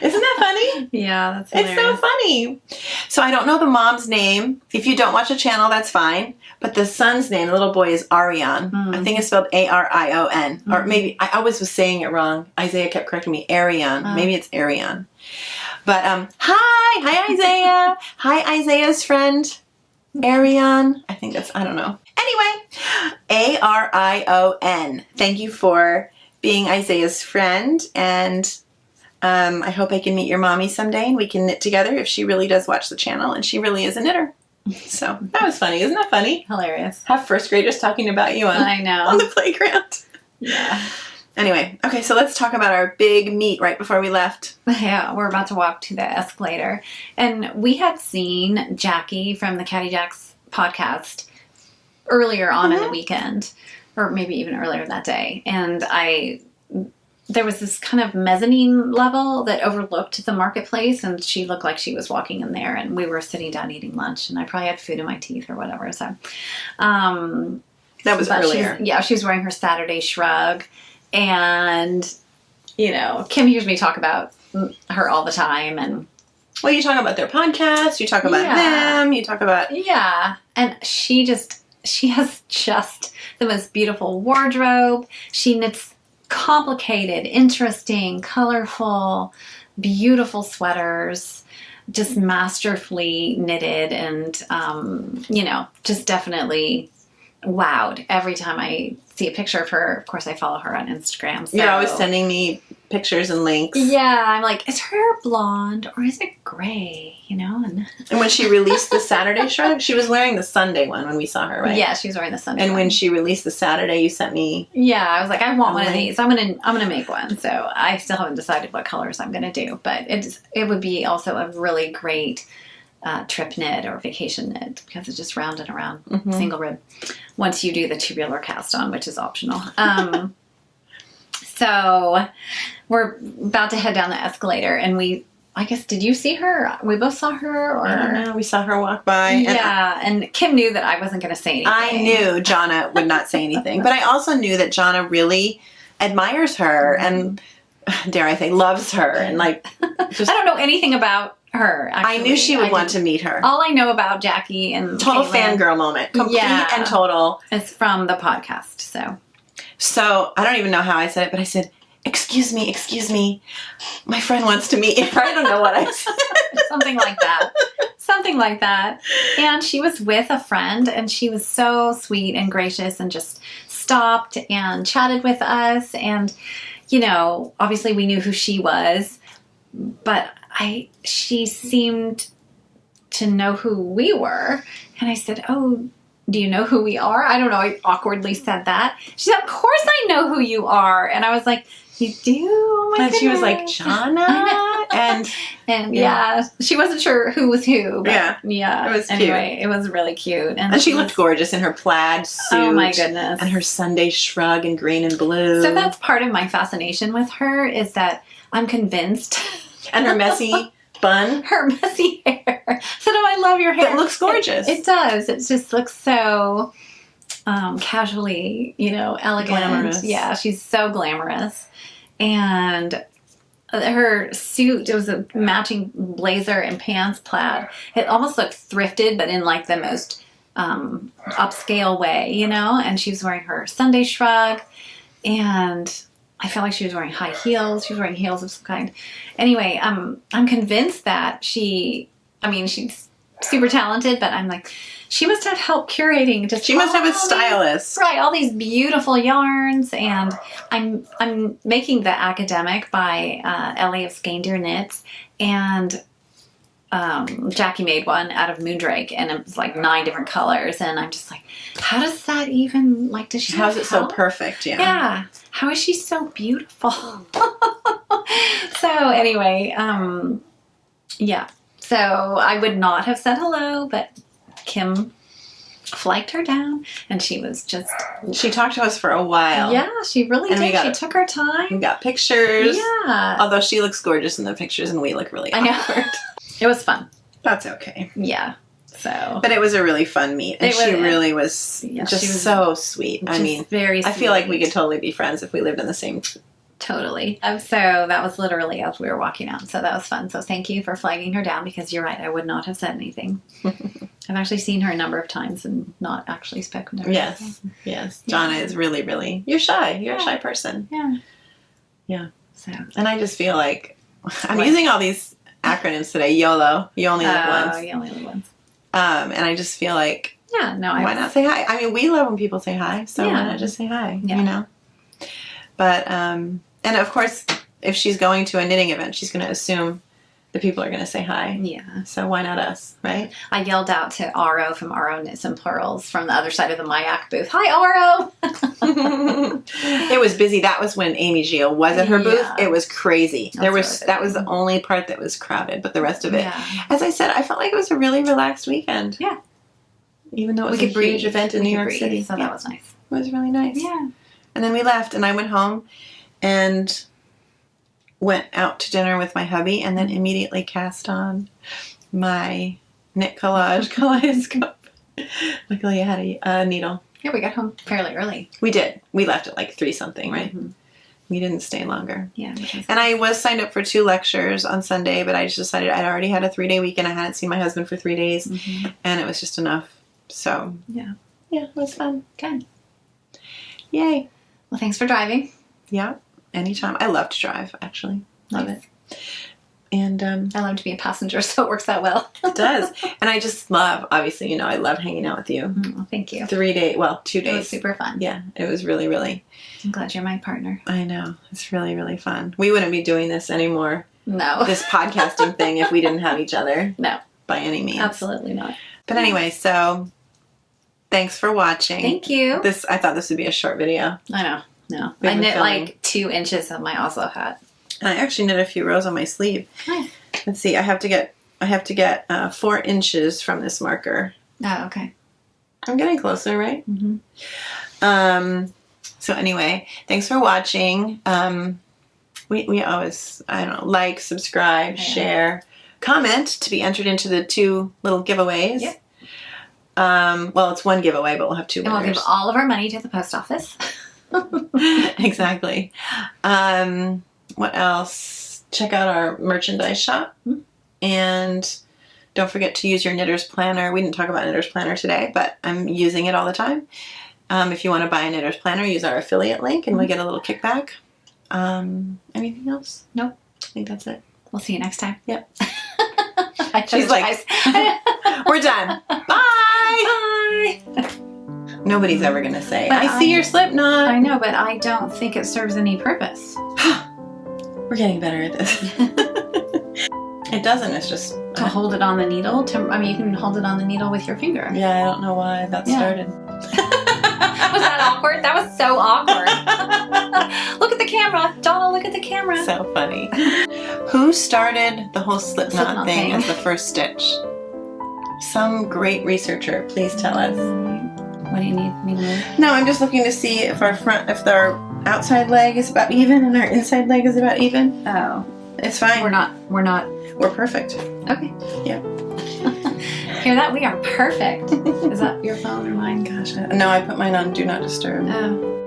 Isn't that funny? Yeah, that's hilarious. It's so funny. So I don't know the mom's name. If you don't watch the channel, that's fine. But the son's name, the little boy, is Arion. I think it's spelled Arion. Or maybe, I always was saying it wrong. Isaiah kept correcting me. Arion. Maybe it's Arion. But, hi Isaiah. Hi, Isaiah's friend, Arion. I think that's, I don't know. Anyway, Arion. Thank you for being Isaiah's friend. And I hope I can meet your mommy someday and we can knit together if she really does watch the channel and she really is a knitter. So that was funny. Isn't that funny? Hilarious. Have first graders talking about you on the playground. Yeah. Anyway, okay, so let's talk about our big meet right before we left. Yeah, we're about to walk to the escalator. And we had seen Jackie from the Caddy Jacks podcast earlier on in the weekend, or maybe even earlier that day. And there was this kind of mezzanine level that overlooked the marketplace, and she looked like she was walking in there, and we were sitting down eating lunch, and I probably had food in my teeth or whatever. So, that was earlier. She was wearing her Saturday shrug. And, you know, Kim hears me talk about her all the time. And well, you talk about their podcast, you talk about them, you talk about... Yeah. And she has just the most beautiful wardrobe. She knits complicated, interesting, colorful, beautiful sweaters, just masterfully knitted and, you know, just definitely wowed every time I see a picture of her. Of course, I follow her on Instagram. So. You're always sending me pictures and links. Yeah, I'm like, is her hair blonde or is it gray? You know? And when she released the Saturday shrug, she was wearing the Sunday one when we saw her, right? Yeah, she was wearing the Sunday and one. when she released the Saturday, you sent me... Yeah, I was like, I want one of these. I'm gonna make one. So I still haven't decided what colors I'm gonna do, but it would be also a really great trip knit or vacation knit because it's just round and around, single rib. Once you do the tubular cast on, which is optional. So we're about to head down the escalator, and I guess, did you see her? We both saw her, or I don't know. We saw her walk by. Yeah, and Kim knew that I wasn't going to say anything. I knew Jonna would not say anything, but I also knew that Jonna really admires her and, dare I say, loves her, and like. Just, I don't know anything about her. Actually. I knew she would want to meet her. All I know about Jackie and total Caitlin, fangirl moment, complete and total. It's from the podcast, So I don't even know how I said it, but I said, excuse me, my friend wants to meet you. I don't know what I said. Something like that. And she was with a friend, and she was so sweet and gracious and just stopped and chatted with us. And, you know, obviously we knew who she was, but she seemed to know who we were. And I said, oh, do you know who we are? I don't know. I awkwardly said that. She said, of course I know who you are. And I was like, you do? Oh my goodness. She was like, Jonna? and yeah, she wasn't sure who was who. But yeah. It was cute. Anyway, it was really cute. And she looked gorgeous in her plaid suit. Oh my goodness. And her Sunday shrug in green and blue. So that's part of my fascination with her, is that I'm convinced. And her messy bun. Her messy hair. So no, I love your hair. It looks gorgeous. It does. It just looks so casually, you know, elegant. Glamorous. Yeah, she's so glamorous. And her suit, it was a matching blazer and pants plaid. It almost looked thrifted, but in like the most upscale way, you know? And she was wearing her Sunday shrug, and I felt like she was wearing high heels. She was wearing heels of some kind. Anyway, I'm convinced that she's super talented, but I'm like, she must have help curating. She must have a stylist. Right, all these beautiful yarns. And I'm making the Academic by Ellie of Skandir Knits. And Jackie made one out of Moondrake, and it was like 9 different colors. And I'm just like, how does that even, like, does she How's it so perfect? Yeah. How is she so beautiful? So anyway, yeah. So I would not have said hello, but Kim flagged her down, and she was just... She talked to us for a while. Yeah, she really And did. She took her time. We got pictures. Yeah. Although she looks gorgeous in the pictures and we look really awkward. I know. It was fun. That's okay. Yeah. So... But it was a really fun meet. And she really was she was so sweet. I mean, very sweet. I feel like we could totally be friends if we lived in the same... Totally. So that was literally as we were walking out. So that was fun. So thank you for flagging her down, because you're right. I would not have said anything. I've actually seen her a number of times and not actually spoken to her. Yes. Yes. Jonna is really, really... You're shy. You're a shy person. Yeah. Yeah. So. And I just feel like... I'm using all these acronyms today. YOLO. You only live once. Oh, you only live once. And I just feel like... Yeah, no, why not say hi? I mean, we love when people say hi, so why not just say hi, you know? But, and of course, if she's going to a knitting event, she's going to assume the people are going to say hi. Yeah. So why not us, right? I yelled out to Aro from Aro Knits and Plurals from the other side of the Mayak booth. Hi, Aro! It was busy. That was when Amy Gio was at her booth. It was crazy. That was the only part that was crowded, but the rest of it, as I said, I felt like it was a really relaxed weekend. Yeah. Even though it was a huge event in New York City. So that was nice. It was really nice. Yeah. And then we left, and I went home and went out to dinner with my hubby, and then immediately cast on my knit collage kaleidoscope. Luckily, I had a needle. Yeah, we got home fairly early. We did. We left at like 3-something, right? Mm-hmm. We didn't stay longer. Yeah. And I was signed up for 2 lectures on Sunday, but I just decided I'd already had a 3-day weekend. I hadn't seen my husband for 3 days, and it was just enough. So, yeah, it was fun. Good. Yay. Well, thanks for driving. Yeah, anytime. I love to drive, actually. Love it. And I love to be a passenger, so it works out well. It does. And I just love, obviously, you know, I love hanging out with you. Well, thank you. 2 days. It was super fun. Yeah, it was really, really. I'm glad you're my partner. I know. It's really, really fun. We wouldn't be doing this anymore. No. This podcasting thing if we didn't have each other. No. By any means. Absolutely not. But anyway, so thanks for watching. Thank you. I thought this would be a short video. I know. No. I knit like 2 inches of my Oslo hat. And I actually knit a few rows on my sleeve. Nice. Let's see. I have to get 4 inches from this marker. Oh, okay. I'm getting closer, right? Mm-hmm. So anyway, thanks for watching. We always, I don't know, like, subscribe, share, comment to be entered into the 2 little giveaways. Yep. Well, it's 1 giveaway, but we'll have 2 winners. And we'll give all of our money to the post office. Exactly. What else? Check out our merchandise shop. Mm-hmm. And don't forget to use your Knitter's Planner. We didn't talk about Knitter's Planner today, but I'm using it all the time. If you want to buy a Knitter's Planner, use our affiliate link and we get a little kickback. Anything else? Nope. I think that's it. We'll see you next time. Yep. She's like, we're done. Bye. Bye. Nobody's ever going to say, but I see your slip knot. I know, but I don't think it serves any purpose. We're getting better at this. It doesn't. It's just... To hold it on the needle? You can hold it on the needle with your finger. Yeah, I don't know why that started. Was that awkward? That was so awkward. Look at the camera. Jonna, look at the camera. So funny. Who started the whole slip knot thing as the first stitch? Some great researcher. Please tell us. What do you need me to move? No, I'm just looking to see if our outside leg is about even and our inside leg is about even. Oh. It's fine. We're not. We're perfect. Okay. Yeah. Hear that? We are perfect. Is that your phone or mine? Gosh. No, I put mine on Do Not Disturb. Oh.